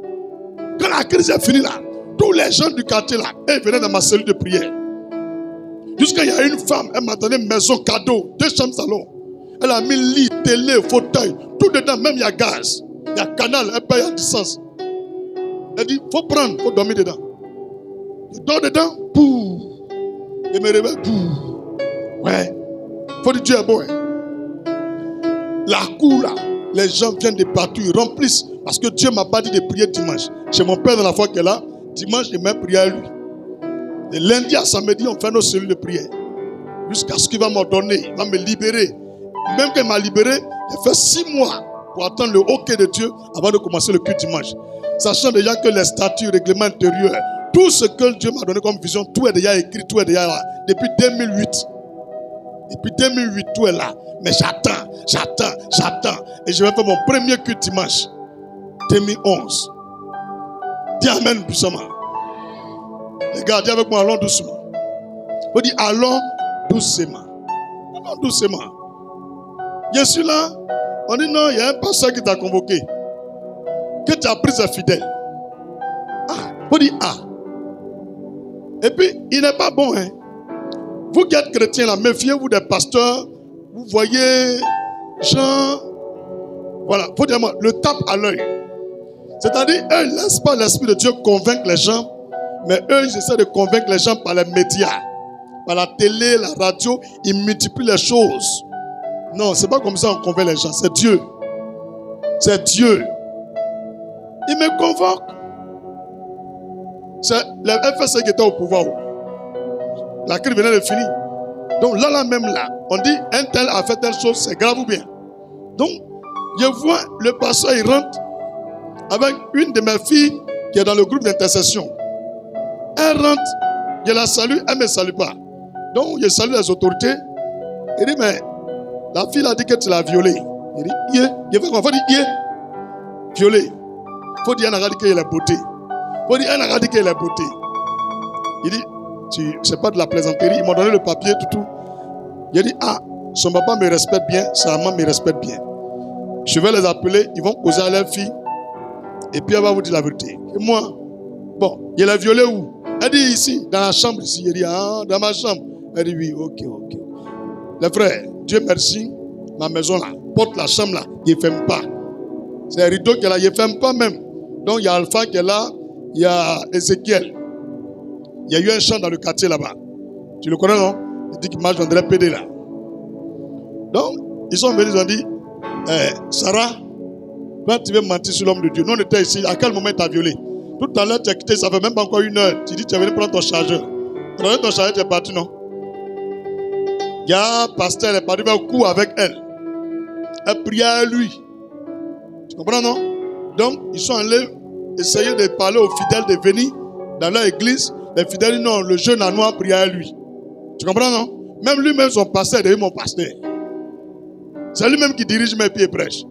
quand la crise est finie là, tous les gens du quartier là, ils venaient dans ma cellule de prière. Jusqu'à il y a une femme, elle m'a donné une maison cadeau, 2 chambres salon. Elle a mis lit, télé, fauteuil, tout dedans, même il y a gaz, il y a canal, elle paye en distance. Elle dit, il faut prendre, il faut dormir dedans. Je dors dedans, pouh. Je me réveille, pouh. Ouais. Il faut dire Dieu est bon. Hein. La cour là, les gens viennent de partout, ils remplissent. Parce que Dieu ne m'a pas dit de prier dimanche. Chez mon père dans la foi qu'elle est là, dimanche, je mets prière à lui. Et lundi à samedi, on fait nos cellules de prière. Jusqu'à ce qu'il va m'ordonner, il va me libérer. Même quand il m'a libéré, j'ai fait 6 mois pour attendre le OK de Dieu avant de commencer le culte dimanche. Sachant déjà que les statuts, règlements intérieurs, tout ce que Dieu m'a donné comme vision, tout est déjà écrit, tout est déjà là. Depuis 2008. Depuis 2008, tout est là. Mais j'attends. Et je vais faire mon premier culte dimanche. 2011. Dis Amen puissamment. Les gars, dis avec moi, allons doucement. Il faut dire, allons doucement. Allons doucement. Je suis là. On dit non, il y a un pasteur qui t'a convoqué. Que tu as pris ses fidèles. Ah, il faut dire, ah. Et puis, il n'est pas bon, hein. Vous qui êtes chrétiens là, méfiez-vous des pasteurs. Vous voyez, gens. Voilà, il faut dire moi, le tape à l'œil. C'est-à-dire, eux, ils ne laissent pas l'Esprit de Dieu convaincre les gens. Mais eux, ils essaient de convaincre les gens par les médias, par la télé, la radio. Ils multiplient les choses. Non, c'est pas comme ça qu'on convainc les gens. C'est Dieu. C'est Dieu. Il me convoque. C'est le FSC qui était au pouvoir. La crise venait de finir. Donc là même là, on dit un tel a fait telle chose, c'est grave ou bien. Donc, je vois le pasteur, il rentre avec une de mes filles qui est dans le groupe d'intercession. Elle rentre, je la salue, elle ne me salue pas. Donc, je salue les autorités. Il dit, mais la fille a dit que tu l'as violée. Il dit, yeah. Il faut dire, yeah. Violée. Il faut dire, elle a dit qu'elle est beauté. Il faut dire, elle a dit qu'elle est beauté. Il dit, c'est pas de la plaisanterie. Ils m'ont donné le papier, tout. Il a dit, ah, son papa me respecte bien, sa maman me respecte bien. Je vais les appeler, ils vont causer à leur fille. Et puis elle va vous dire la vérité. Et moi, bon, il l'a violée où? Elle dit ici, dans la chambre ici. Il dit, ah, dans ma chambre. Elle dit oui, ok. Les frères, Dieu merci, ma maison là, porte la chambre là, il ne ferme pas. C'est un rideau qui est là, il ne ferme pas même. Donc il y a Alpha qui est là, il y a Ézéchiel. Il y a eu un chant dans le quartier là-bas. Tu le connais, non? Il dit qu'il marche dans le PD là. Donc, ils sont venus, ils ont dit, Sarah, quand tu veux mentir sur l'homme de Dieu, nous on était ici, à quel moment tu as violé? Tout à l'heure, tu as quitté, ça fait même pas encore 1 heure. Tu dis, tu es venu prendre ton chargeur. Tu as donné ton chargeur, tu es parti, non? Il y a un pasteur, elle est parti faire un coup avec elle. Elle priait à lui. Tu comprends, non? Donc, ils sont allés essayer de parler aux fidèles de venir dans leur église. Les fidèles disent non, le jeune à noir priait à lui. Tu comprends, non? Même lui-même, son pasteur est devenu mon pasteur. C'est lui-même qui dirige mes pieds et prêche.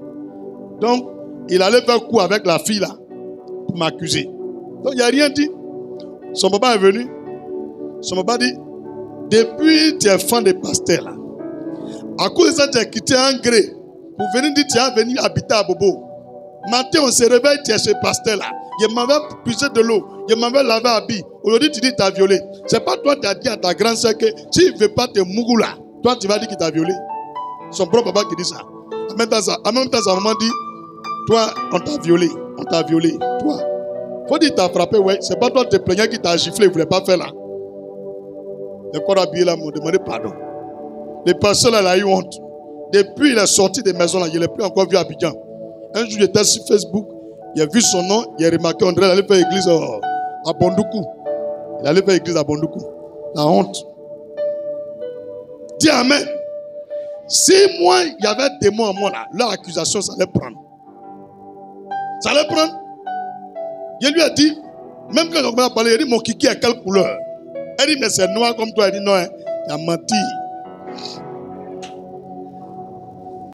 Donc, il allait faire coup avec la fille là, pour m'accuser. Donc, il n'a rien dit. Son papa est venu. Son papa dit, depuis tu es fan des pasteurs là, à cause de ça, tu as quitté un gré pour venir dire tu es venu habiter à Bobo. Matin, on se réveille, tu es chez pasteur là. Il m'avait puisé de l'eau, il m'avait lavé à billes. Aujourd'hui, tu dis que tu as violé. C'est pas toi qui as dit à ta grande soeur que tu ne veux pas te mougou là. Toi, tu vas dire qu'il t'a violé. Son propre papa qui dit ça. En même temps, sa maman dit, toi, on t'a violé. On t'a violé. Toi. Faut dire que t'as frappé, ouais. C'est pas toi qui te plaignais qui t'a giflé, il ne voulait pas faire là. Le corps habillé là m'ont demandé pardon. Les personnes là, il a eu honte. Depuis il est sorti des maisons là, il n'est plus encore vu à Abidjan. Un jour, j'étais sur Facebook, il a vu son nom, il a remarqué, on dirait qu'il allait faire église à Bondoukou. Il allait faire église à Bondoukou. La honte. Dis Amen. Si moi, il y avait des mots en moi là, leur accusation, ça allait prendre. Ça allait prendre. Il lui a dit, même quand on a parlé, il dit, mon kiki est quelle couleur? Elle dit, mais c'est noir comme toi. Elle dit, non, il a menti.